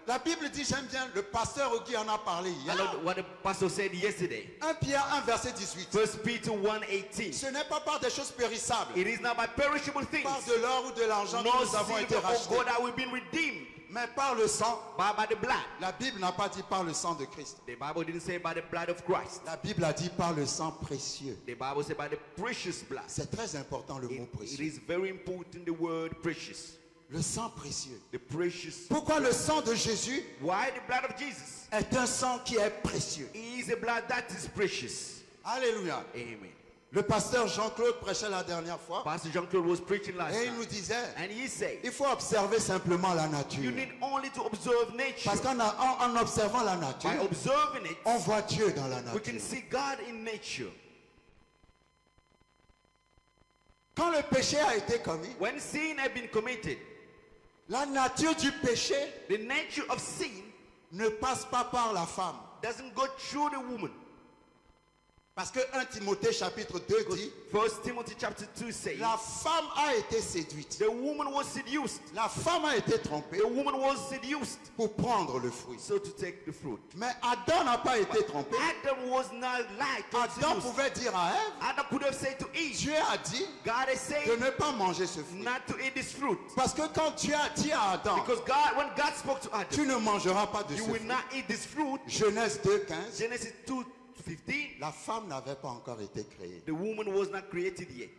La Bible dit, j'aime bien, le pasteur Ogi en a parlé I hier. love what the pastor said yesterday. 1 Pierre 1 verset 18. 1 Peter 1:18. Ce n'est pas par des choses périssables, It is not by perishable things, par de l'or ou de l'argent no que nous avons été silver or rachetés, gold that we've been redeemed, mais par le sang. but by the blood. La Bible n'a pas dit par le sang de Christ. The Bible didn't say by the blood of Christ. La Bible a dit par le sang précieux. The Bible said by the precious blood. C'est très important le mot It précieux. is very important, the word precious. Le sang précieux. The precious. Pourquoi le sang de Jésus Why the blood of Jesus? est un sang qui est précieux? It is a blood that is precious. Alléluia. Amen. Le pasteur Jean-Claude prêchait la dernière fois Pastor Jean-Claude was preaching last et il nous time, disait, and he said, il faut observer simplement la you nature. need only to observe nature. Parce qu'en observant la By nature, observing it, on voit Dieu dans la we can nature. see God in nature. Quand le péché a été commis, When sin had been committed, la nature du péché the nature of sin ne passe pas par la femme. doesn't go through the woman. Parce que 1 Timothée chapitre 2 dit, 1 Timothy chapter 2 says, la femme a été séduite. the woman was seduced. La femme a été trompée The woman was seduced, pour prendre le fruit. so to take the fruit. Mais Adam n'a pas été trompé. Adam was not lied to Adam seduced. pouvait dire à Ève, Adam could have said to Eve, Dieu a dit God has de said ne pas manger ce fruit. not to eat this fruit. Parce que quand Dieu a dit à Adam, Because God, when God spoke to Adam, tu ne mangeras pas de ce you will fruit. not eat this fruit. Genèse 2:15, Genesis 2:15, la femme n'avait pas encore été créée. the woman was not created yet.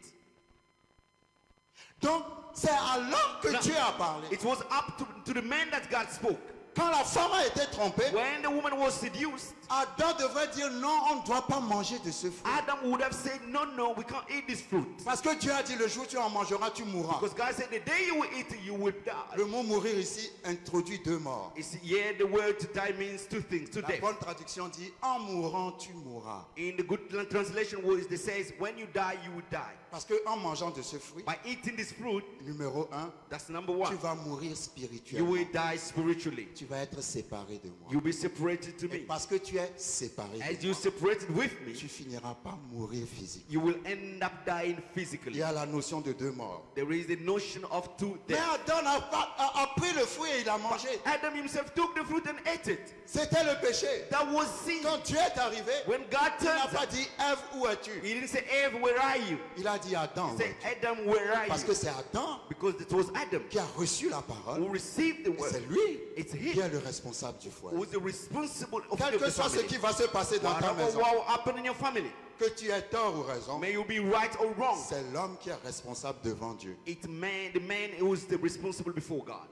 Donc, c'est à l'homme que Now, Dieu a parlé. it was up to the man that God spoke. Quand la femme a été trompée, When the woman was seduced, Adam devrait dire non, on ne doit pas manger de ce fruit. Adam would have said, no, we can't eat this fruit. Parce que Dieu a dit le jour où tu en mangeras, tu mourras. Because God said, the day you will eat it, you will die. Le mot mourir ici introduit deux morts. You see, yeah, the word to die means two things, two La death. bonne traduction dit en mourant, tu mourras. In the good translation words, it says, when you die, you will die. Parce que en mangeant de ce fruit, By eating this fruit, numéro 1, that's number tu one. vas mourir You spirituellement. will die spiritually. Tu vas être séparé de moi. You'll be separated to Et me. parce que tu es séparé As de you moi, separated with me, tu finiras par mourir physiquement. you will end up dying Il physically. y a la notion de deux morts. There is the notion of two Mais deaths. Adam a pris le fruit et il a mangé. Adam himself took the fruit and ate it. C'était le péché. That was sin. Quand Dieu est arrivé, When God il n'a turned pas up, dit Ève, où es-tu? he didn't say, Eve, where are you? Il a dit Adam. He said, Adam, where are Parce you? que c'est Adam Because it was Adam qui a reçu la parole. who received the Et c'est word. lui It's qui him est le responsable du foyer. who is the responsible of Quel que the soit ce family. qui va se passer dans ta Whatever maison, will happen in your family, que tu aies tort ou raison, may you be right or wrong. c'est l'homme qui est responsable devant Dieu. It's the man who is the responsible before God.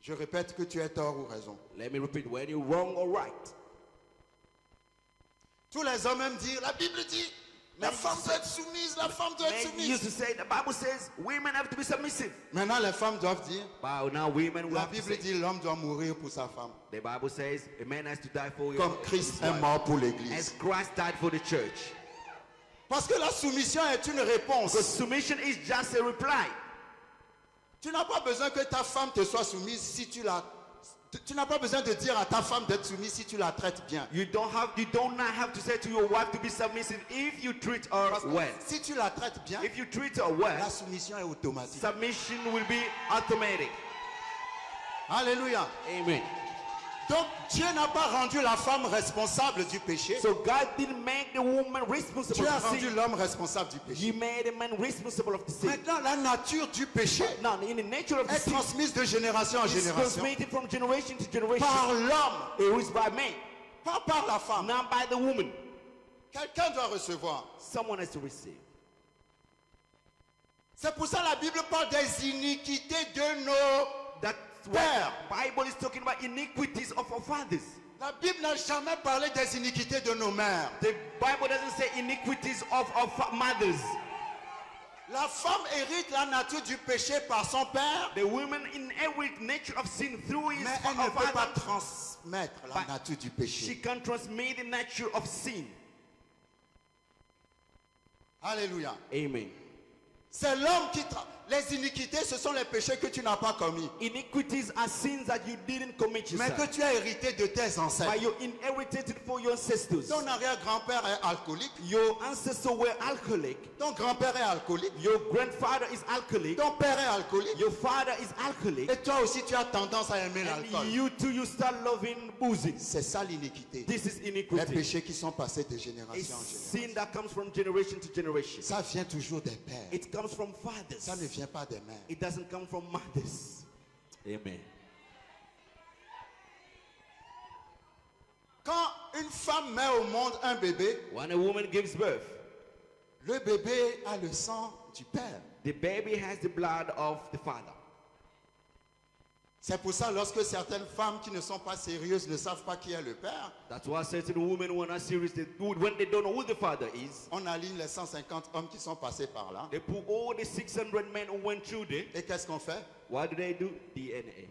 Je répète que tu aies tort ou raison. Let me repeat, whether you're wrong or right. Tous les hommes aiment dire, la Bible dit, la femme doit être soumise, la femme doit être Men used to soumise. say, the Bible says women have to be submissive. Maintenant, les femmes doivent dire, But now women will la have to Bible say, dit, l'homme doit mourir pour sa femme. the Bible says a man has to die for Comme Christ his est wife, mort pour as l'église. Christ died for the church. Parce que la soumission est une réponse. Because submission is just a reply. Tu n'as pas besoin que ta femme te soit soumise si tu la... Tu n'as pas besoin de dire à ta femme d'être soumise si tu la traites bien. You don't not have to say to your wife to be submissive if you treat her Parce que well. si tu la traites bien, If you treat her la well, soumission est automatique. submission will be automatic. Alléluia. Amen. Donc Dieu n'a pas rendu la femme responsable du péché. So God didn't make the woman responsible Dieu a of rendu sin. l'homme responsable du péché. He made a man responsible of the sin. Maintenant, la nature du péché Now, in the nature of the est sin, transmise de génération en it's génération transmitted from generation to generation. par l'homme, It is by man, pas par la femme. not by the woman. Quelqu'un doit recevoir. Someone has to receive. C'est pour ça la Bible parle des iniquités de nos... That's why the Bible is talking about iniquities of our fathers. La Bible n'a jamais parlé des iniquités de nos mères. The Bible doesn't say iniquities of our mothers. La femme hérite la nature du péché par son père, The woman inherit nature of sin through his mais elle ne peut pas father. transmettre la But nature du She péché. can transmit the nature of sin. Alléluia. Amen. C'est l'homme qui... Les iniquités, ce sont les péchés que tu n'as pas commis. Iniquities are sins that you didn't commit Mais yourself. que tu as hérité de tes But ancêtres. you inherited it for your ancestors. Ton arrière-grand-père est alcoolique. Your ancestors were alcoholic. Ton grand-père est alcoolique. Your grandfather is alcoholic. Ton père est alcoolique. Your father is alcoholic. Et toi aussi, tu as tendance à aimer l'alcool. And you too, you start loving boozing. C'est ça l'iniquité. This is Les iniquity. péchés qui sont passés de A génération en génération. sin that comes from generation to generation. Ça vient toujours des pères. It comes from Ça ne fathers. vient pas des mères. It doesn't come from mothers. Amen. Quand une femme met au monde un bébé, When a woman gives birth, le bébé a le sang du père. the baby has the blood of the father. C'est pour ça, lorsque certaines femmes qui ne sont pas sérieuses ne savent pas qui est le père, That's why certain women who are not serious, they do it when they don't know who the father is. on aligne les 150 hommes qui sont passés par là. They put all the 600 men who went through there. Et qu'est-ce qu'on fait? What do they do? DNA.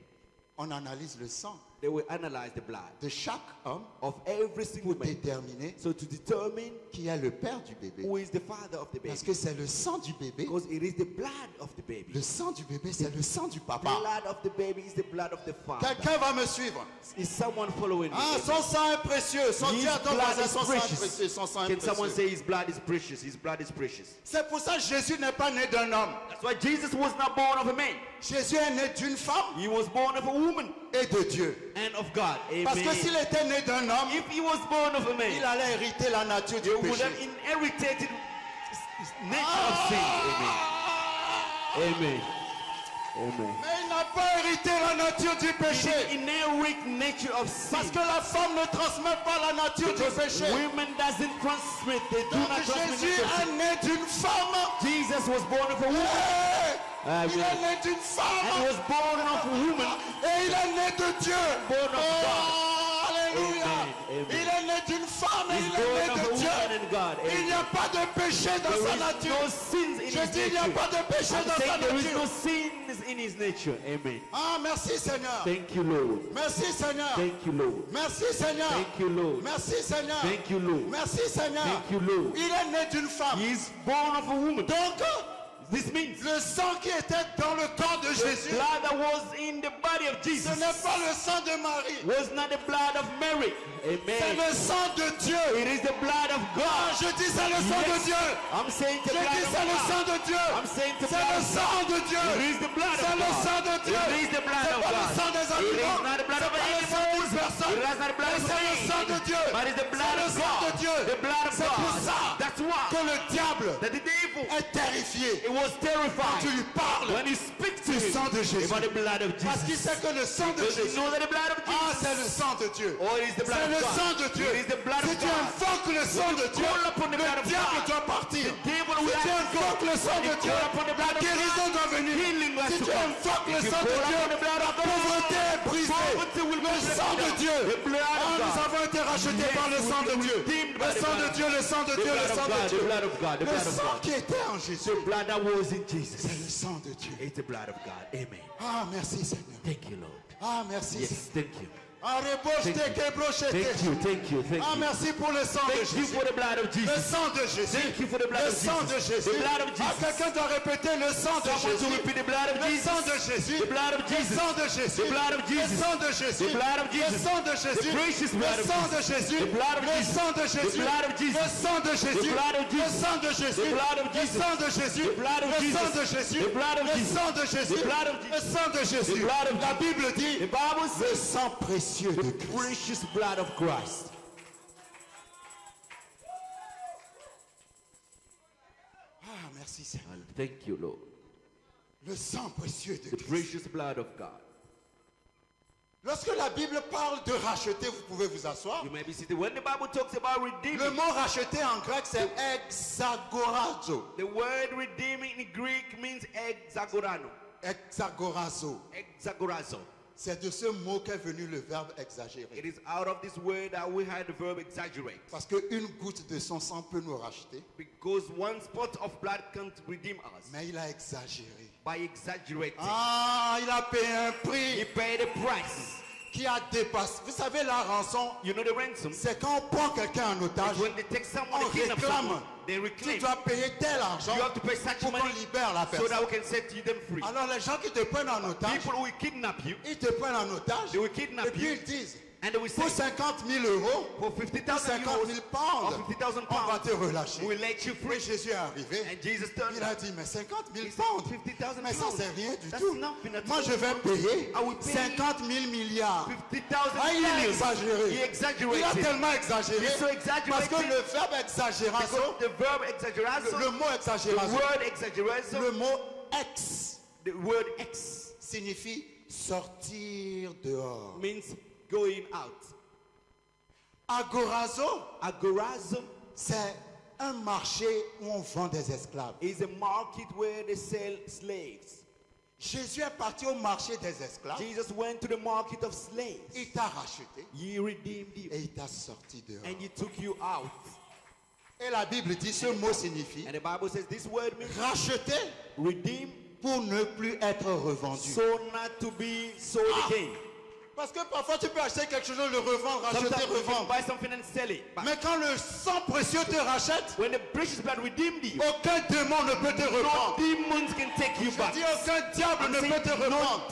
On analyse le sang They will analyze the blood de chaque homme of every single pour man. déterminer So to determine qui est le père du bébé. who is the father of the baby. Parce que c'est le sang du bébé. Because it is the blood of the baby. Le sang du bébé, c'est le sang du The papa. blood of the baby is the blood of the father. Quelqu'un va me suivre. Is someone following me? Ah, son sang est précieux. Son His Dieu à ton blood voisin, is son sang est precious. précieux. Son sang est Can someone précieux. say his blood is precious? His blood is precious. C'est pour ça que Jésus n'est pas né d'un homme. That's why Jesus was not born of a man. Jésus est né d'une femme He was born of a woman et de Dieu. and of God. Parce que Amen. s'il était né d'un homme, If he was born of a il man, allait hériter la nature du he would have péché. inherited his nature of sin. Amen. Amen. Amen. Mais il n'a pas hérité la nature du He péché. didn't inherit nature of Parce sin. que la femme ne transmet pas la nature du Because péché. women doesn't transmit. They do Donc not transmit Jésus nature of est sin. né d'une femme. Jesus was born of a woman. Hey! Amen. Il est né d'une And he femme. was born of a woman. Et il est né de Dieu. Born of Oh, God. alléluia. Amen, amen. Il est né d'une femme et He's il est né born of a de Dieu. woman and God. Il n'y a pas de péché dans There sa is nature. no sins in Je his dis, il n'y a nature. pas de péché I'm dans sa saying there is no nature. sins in his nature. Amen. Ah, merci Seigneur. Thank you, Lord. Merci Seigneur. Thank you, Lord. Merci Seigneur. Thank you, Lord. Merci Seigneur. Thank you, Lord. Merci Seigneur. Thank you, Lord. Il est né d'une femme. He is born of a woman. Donc, This means le sang qui était dans le corps de the Jésus, blood that was in the body of ce Jesus n'est pas le sang de Marie. was not the blood of Mary. C'est Amen. le sang de Dieu. It is the blood of Ah, God. je dis c'est le sang de Yes. Dieu. I'm saying the Je blood dis of c'est le sang God. de Dieu. I'm saying the C'est blood le of sang God. de Dieu. It is the blood C'est of le God. sang de Dieu. It is the blood C'est of pas le God. sang des It animaux. is not the blood C'est of pas le sang d'une animals. personne. It is not the blood Mais of c'est le sang de man. Dieu. But it's the C'est blood le of sang de God. Dieu. The blood of C'est pour God. ça That's why que le diable that the devil est terrifié. it was terrified Tu lui parles when you speak to du him sang de Jésus. about the blood of Parce qu'il Jesus. sait que le sang de Because they Jésus, know that the blood of ah, Jesus c'est le sang de Dieu. or it is the blood C'est of le God. sang de Dieu. It is the blood Si of tu God. invoques le sang de Dieu, call upon the blood le of diable God. doit partir. The devil Si will tu have to go. invoques le sang de You Dieu, call upon the la blood of guérison God. doit venir. Healing has Si to tu come. invoques le If you sang de call Dieu, upon the blood la of God, pauvreté est brisée. poverty will be Le sang de lifted Dieu. up. The blood of Ah, nous God. avons été rachetés Yes, par le sang de we Dieu. redeemed by Le the sang de blood. Dieu, le sang de The Dieu, le blood of sang de God, Dieu. the blood of God, the Le blood of sang God. qui était en Jésus, The blood that was in Jesus. c'est le sang de Dieu. It's the blood of God. Amen. Ah, merci Seigneur. Thank you, Lord. Ah, merci Seigneur. Yes, thank you. Ah, reboshe Thank you. te kebroche te. Thank you, thank you, thank Ah, you. merci pour le sang de Thank you Jésus. for the blood of Le Jesus. sang de Jésus. Thank you for the blood Le of sang de Jesus. Jésus. The blood of Ah, Jesus. quelqu'un doit répéter le sang de Someone to Jésus. repeat the blood of Le Jesus. sang de Jésus. The blood of Le Jesus. sang de Jésus. The blood of Le Jesus. sang de Jésus. The blood of Le Jesus. sang de Jésus. The precious Le blood of sang de Jesus. Jésus. The blood of Le Jesus. sang de The Jésus. blood of Jesus. Le sang de Jésus. The blood of Le Jesus. sang de Jésus. The blood of Le Jesus. sang de Jésus. The blood of Le Jesus. sang de Jésus. The blood of Le Jesus. sang de Jésus. The blood of Le Jesus. sang de Jésus. The blood of La Jesus. Bible dit The Bible le says sang précieux de the Christ. precious blood of Christ. Ah, merci Seigneur. And thank you, Lord. Le sang précieux de The Christ. precious blood of God. Lorsque la Bible parle de racheter, vous pouvez vous asseoir. You may be seated. When the Bible talks about Le redeeming, mot racheter en grec, c'est exagorazo. the word redeeming in Greek means exagorano. Exagorazo. Exagorazo. C'est de ce mot qu'est venu le verbe exagérer. It is out of this word that we had the verb exaggerate. Parce qu'une goutte de son sang peut nous racheter, Because one spot of blood can't redeem us mais il a exagéré. by exaggerating. Ah, il a payé un He prix paid a price. qui a dépassé. Vous savez, la rançon, You know the ransom? c'est quand on prend quelqu'un en otage, When they take someone on to kidnap réclame someone, They Tu reclaim. dois payer tel argent You have to pay such pour qu'on money libère la so personne. that we can set them free. Alors les gens qui te prennent en otage, People who will kidnap you, ils te prennent en otage they will kidnap et puis you, ils disent, and they will say, pour 50 000 euros, for pour 50,000 50 euros 000 or pounds, 50,000 on va te pounds, relâcher. we will let you Et free. Jésus est arrivé. And Jesus turned Il a up. dit, mais 50 000 He said, pounds, 50,000 mais ça pounds. c'est rien du That's tout. nothing at Moi all. je vais payer I will pay 50 000 milliards. 50,000 Ah, il a millions. exagéré. He Il a exaggerated. tellement exagéré. He's so exaggerated. Parce que le verbe exagération, Because the verb exaggerazo, le mot the exagération, word exaggerazo, le mot ex the word ex signifie sortir dehors. means going out. Agorazo, Agorazo c'est un marché où on vend des esclaves. is a market where they sell slaves. Jésus est parti au marché des esclaves. Jesus went to the market of slaves. Il t'a racheté He redeemed you et il t'a sorti dehors. and he took you out. Et la Bible dit, ce mot signifie And the Bible says this word means racheter redeem, pour ne plus être revendu. so not to be sold again. Parce que parfois tu peux acheter quelque chose, le revendre, racheter, Sometimes you can revendre. buy something and sell it. But Mais quand le sang précieux te rachète, when the precious blood redeemed you, aucun démon ne peut te no reprendre. demons can take you Je back. dis aucun diable I'm ne saying peut te no reprendre.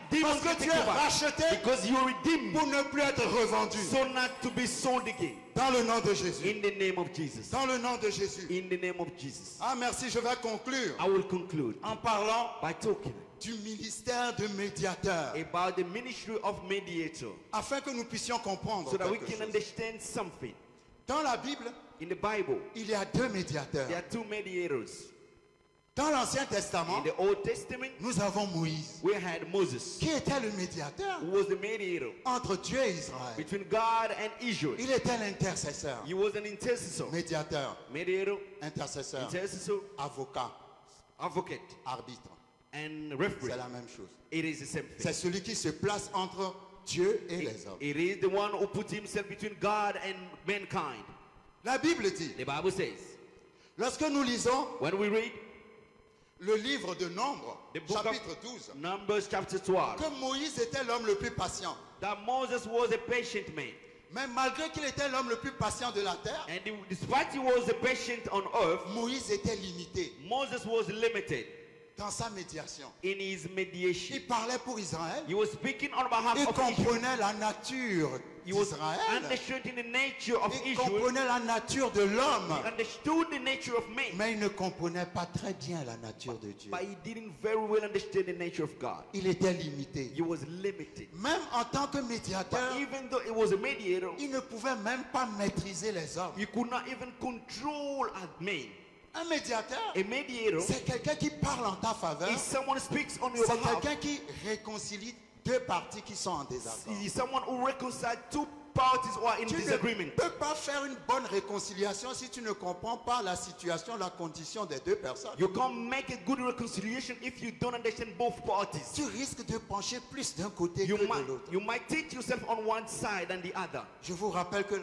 demons Parce can que take tu you es back. racheté Because you are redeemed, pour ne plus être revendu. so not to be sold again. Dans le nom de Jésus. In the name of Jesus. Dans le nom de Jésus. In the name of Jesus. Ah merci, je vais conclure I will conclude en parlant by talking du ministère de médiateur. about the ministry of mediator, Afin que nous puissions comprendre so that we quelque can chose. understand something. Dans la Bible, In the Bible, il y a deux médiateurs. there are two mediators. Dans l'Ancien Testament, In the Old Testament, nous avons Moïse. we had Moses, Qui était le médiateur who was the mediator entre Dieu et Israël? between God and Israel. Il était l'intercesseur. He was an intercessor. Médiateur, Mediator, intercesseur, intercessor, avocat, advocate, arbitre. and C'est referee. la même chose. It is the same thing. C'est celui qui se place entre Dieu et les hommes. It is the one who put himself between God and mankind. La Bible dit, The Bible says, lorsque nous lisons when we read le livre de Nombres, the book chapitre of 12, Numbers chapter 12, que Moïse était l'homme le plus patient. that Moses was a patient man. Mais malgré qu'il était l'homme le plus patient de la terre, And despite he was a patient on earth, Moïse était limité Moses was limited dans sa médiation. in his mediation. Il parlait pour Israël. He was speaking on behalf Il of Israel. comprenait la nature He was d'Israël. understanding the nature of Il Israel. comprenait la nature de l'homme. He understood the nature of man. Mais il ne comprenait pas très bien la nature de Dieu. But he didn't very well understand the nature of God. Il était limité. He was limited. Même en tant que But médiateur, even though he was a mediator, il ne pouvait même pas maîtriser les hommes. he could not even control a man. Un médiateur, A mediator c'est quelqu'un qui parle en ta faveur. is someone who speaks on your C'est behalf. quelqu'un qui réconcilie deux parties qui sont en désaccord. He is someone who reconciles two parties who are in Tu ne disagreement. peux pas faire une bonne réconciliation si tu ne comprends pas la situation, la condition des deux personnes. You can't make a good reconciliation if you don't understand both parties. Tu risques de pencher plus d'un côté que de l'autre. You might teach yourself on one side and the other. Je vous rappelle que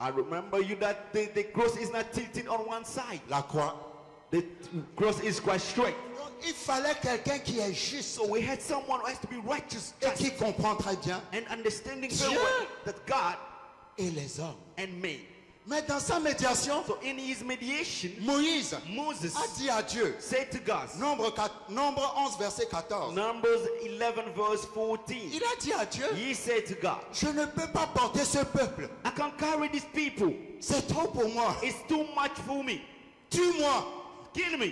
I remember you that the cross is not tilted on one side. la croix. The cross is quite straight. Donc, il fallait quelqu'un qui est juste So we had someone who has to be righteous, et just, qui comprend très bien and understanding very Dieu. well that God et les hommes. and man. Mais dans sa médiation, So in his mediation, Moïse Moses a dit à Dieu, said to God, Nombre 11, verset 14. Numbers 11 verse 14. Il a dit à Dieu, He said to God, je ne peux pas porter ce peuple. I can't carry these people. C'est trop pour moi. It's too much for me. Tue-moi. Kill me.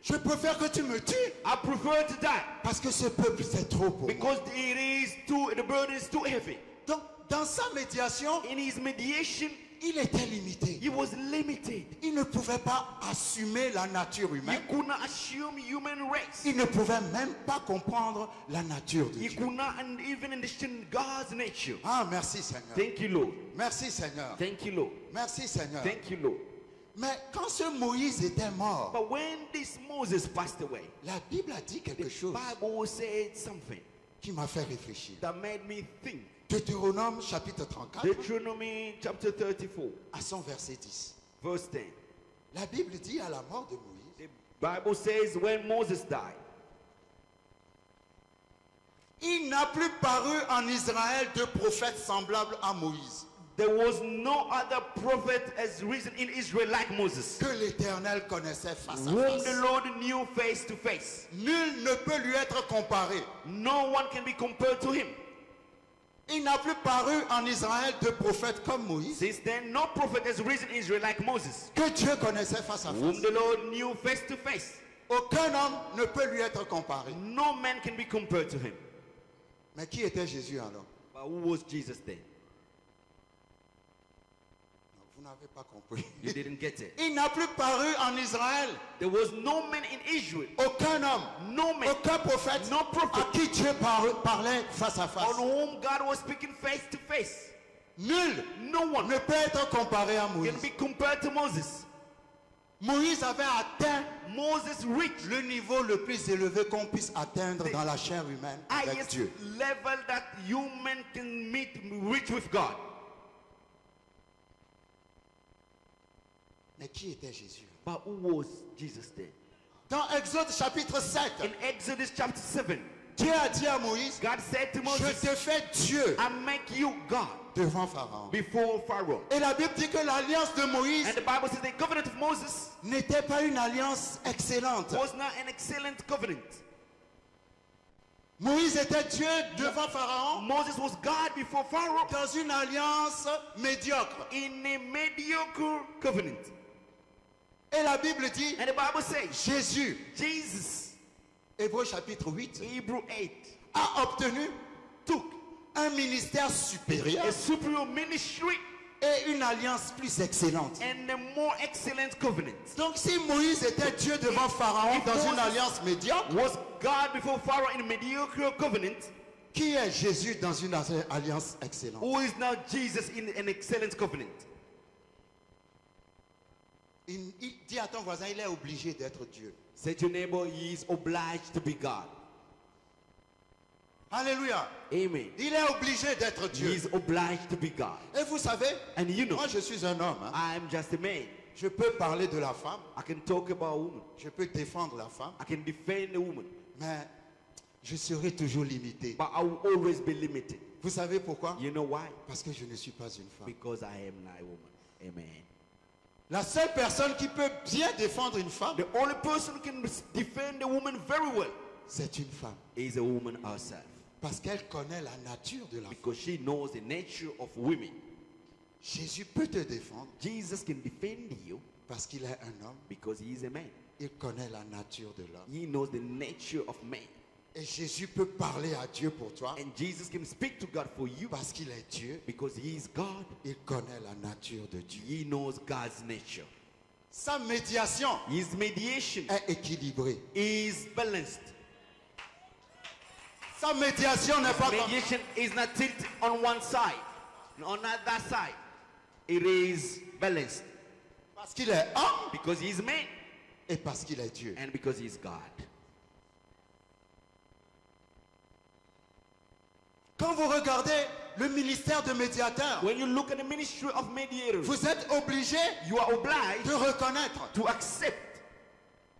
Je préfère que tu me tues. I prefer to die Parce que ce peuple, c'est trop pour moi. because the burden is too heavy. Donc, dans sa médiation, In his mediation, il était limité. he was limited. Il ne pouvait pas assumer la nature He humaine. could not assume human race. Il ne pouvait même pas comprendre la nature de He Dieu. could not even understand God's nature. Ah, merci Seigneur. Thank you, Lord. Merci Seigneur. Thank you, Lord. Merci Seigneur. Thank you, Lord. Mais quand ce Moïse était mort, But when this Moses passed away, la Bible a dit quelque the chose Bible said something qui m'a fait réfléchir. that made me think. Deutéronome chapitre 34 Deuteronomy chapter 34, à son verset 10. verse 10. La Bible dit à la mort de Moïse, The Bible says when Moses died, il n'a plus paru en Israël de prophète semblable à Moïse. There was no other prophet as risen in Israel like Moses, que l'Éternel connaissait face à whom face. the Lord knew face to face. Nul ne peut lui être comparé. No one can be compared to him. Il n'a plus paru en Israël de prophète comme Moïse, Since then, no prophet has risen in Israel like Moses, que Dieu connaissait face à whom face. the Lord knew face to face. Aucun homme ne peut lui être comparé. No man can be compared to him. Mais qui était Jésus alors? But who was Jesus then? Non, vous n'avez pas compris. You didn't get it. Il n'a plus paru en Israël There was no man in Israel, aucun homme, no man, aucun prophète no à prophet qui Dieu parlait face à on face. whom God was speaking face to face. Nul No one ne peut être comparé à Moïse. can be compared to Moses. Moïse avait atteint Moses reached le niveau le plus élevé qu'on puisse atteindre dans la chair humaine avec highest Dieu. level that human can reach with God. Mais qui était Jésus? But who was Jesus then? Dans Exode chapitre 7, In Exodus chapter 7, Dieu a dit à Moïse, God said to je Moses, te fais Dieu I make you God devant Pharaon. before Pharaoh. Et la Bible dit que l'alliance de Moïse And the Bible says the covenant of Moses n'était pas une alliance excellente. was not an excellent covenant. Moïse était Dieu devant Pharaon Moses was God before Pharaoh dans une alliance médiocre. in a mediocre covenant. Et la Bible dit, And the Bible says Jésus, Jesus, Hébreux chapitre 8, Hebrew 8, a obtenu took un ministère supérieur a superior ministry et une alliance plus excellente. and a more excellent covenant. Donc si Moïse était Dieu devant Pharaon If dans Moses une alliance médiocre, Was God before Pharaoh in a mediocre covenant? qui est Jésus dans une alliance excellente? Who is now Jesus in an excellent covenant? Il dit à ton voisin, il est obligé d'être Dieu. Say to your neighbor, he is obliged to be God. Alléluia. Amen. Il est obligé d'être He Dieu. is obliged to be God. Et vous savez, And you know, moi je suis un homme. Hein. I am just a man. Je peux parler de la femme, I can talk about a woman. je peux défendre la femme, I can defend a woman. mais je serai toujours limité. But I will always be limited. Vous savez pourquoi? You know why? Parce que je ne suis pas une femme. Because I am not a woman. Amen. La seule personne qui peut bien défendre une femme, The only person who can defend a woman very well c'est une femme. is a woman herself. Parce qu'elle connaît la nature de la femme. Because she knows the nature of women. Jésus peut te défendre Jesus can defend you parce qu'il est un homme. because he is a man. Il connaît la nature de l'homme. He knows the nature of man. Et Jésus peut parler à Dieu pour toi And Jesus can speak to God for you parce qu'il est Dieu. because he is God. Il connaît la nature de Dieu. He knows God's nature. Sa médiation His mediation est équilibrée. is balanced. Sa médiation n'est pas comme... Mediation is not tilted on one side. On that side, it is balanced Parce qu'il est homme because he is man et parce qu'il est Dieu. and because he is God. Quand vous regardez le ministère de médiateur, When you look at the ministry of mediators, vous êtes obligé you are obliged de reconnaître to accept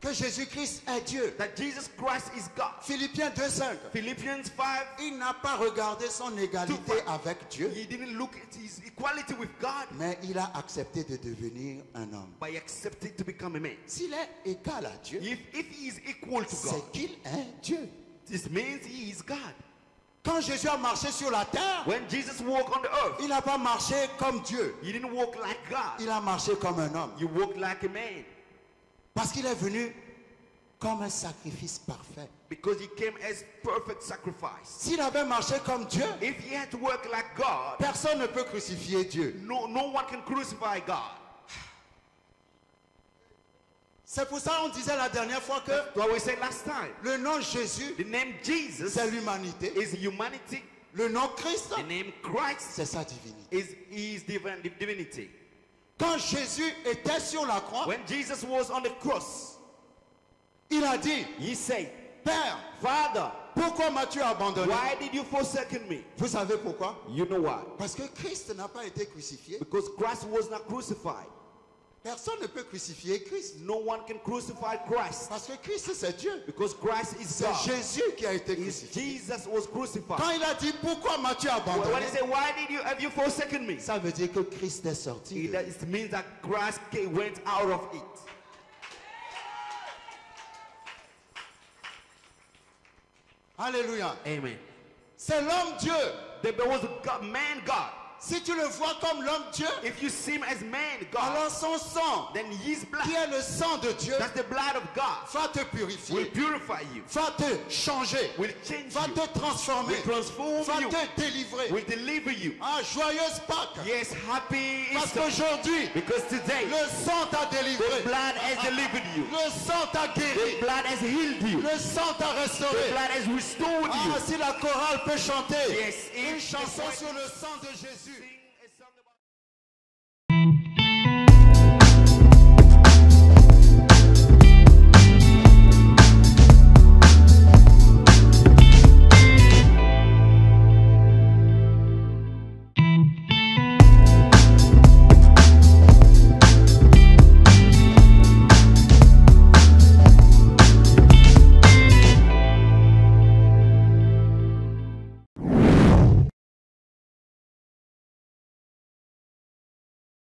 que Jésus-Christ est Dieu. that Jesus Christ is God. Philippiens 2:5. Philippians 5, Il n'a pas regardé son égalité avec Dieu, he didn't look at his equality with God, mais il a accepté de devenir un homme. but he accepted to become a man. S'il est égal à Dieu, If he is equal to God, c'est qu'il est Dieu. this means he is God. Quand Jésus a marché sur la terre, When Jesus walked on the earth, il n'a pas marché comme Dieu. he didn't walk like God. Il a marché comme un homme. He walked like a man Parce qu'il est venu comme un sacrifice parfait. because he came as perfect sacrifice. S'il avait marché comme Dieu, If he had to work like God, personne ne peut crucifier Dieu. no one can crucify God. C'est pour ça qu'on disait la dernière fois que What we said last time, le nom Jésus, the name Jesus c'est l'humanité. is humanity. Le nom Christ, The name Christ c'est sa divinité. is divinity. Quand Jésus était sur la croix, When Jesus was on the cross, il a dit, he said, Père, Father, pourquoi m'as-tu abandonné? why did you forsake me? Vous savez pourquoi? You know why? Parce que Christ n'a pas été crucifié. Because Christ was not crucified. Personne ne peut crucifier Christ. No one can crucify Christ. Parce que Christ, c'est Dieu. Because Christ is C'est God. Jésus qui a été It's crucifié. Jesus was crucified. Quand il a dit, pourquoi m'as-tu When abandonné? he said, why have you forsaken me? Ça veut dire que Christ est sorti. It means that Christ went out of it. Alléluia. Amen. C'est l'homme Dieu. There was a God, man God. Si tu le vois comme l'homme Dieu, If you see him as man God, alors son sang, then his blood, qui est le sang de Dieu, that's the blood of God, va te will purifier, purify you, va te changer, will change va you, te transformer, will transform va you, te délivrer. will deliver you. Ah, joyeuse Pâques. Yes, happy Parce Easter. qu'aujourd'hui, Because today, le sang t'a the délivré. blood has delivered you. Le sang t'a The guéri. blood has healed you. Le sang t'a The restauré. blood has restored Ah, you. si la chorale peut chanter Yes, une if chanson the- sur le sang de Jésus.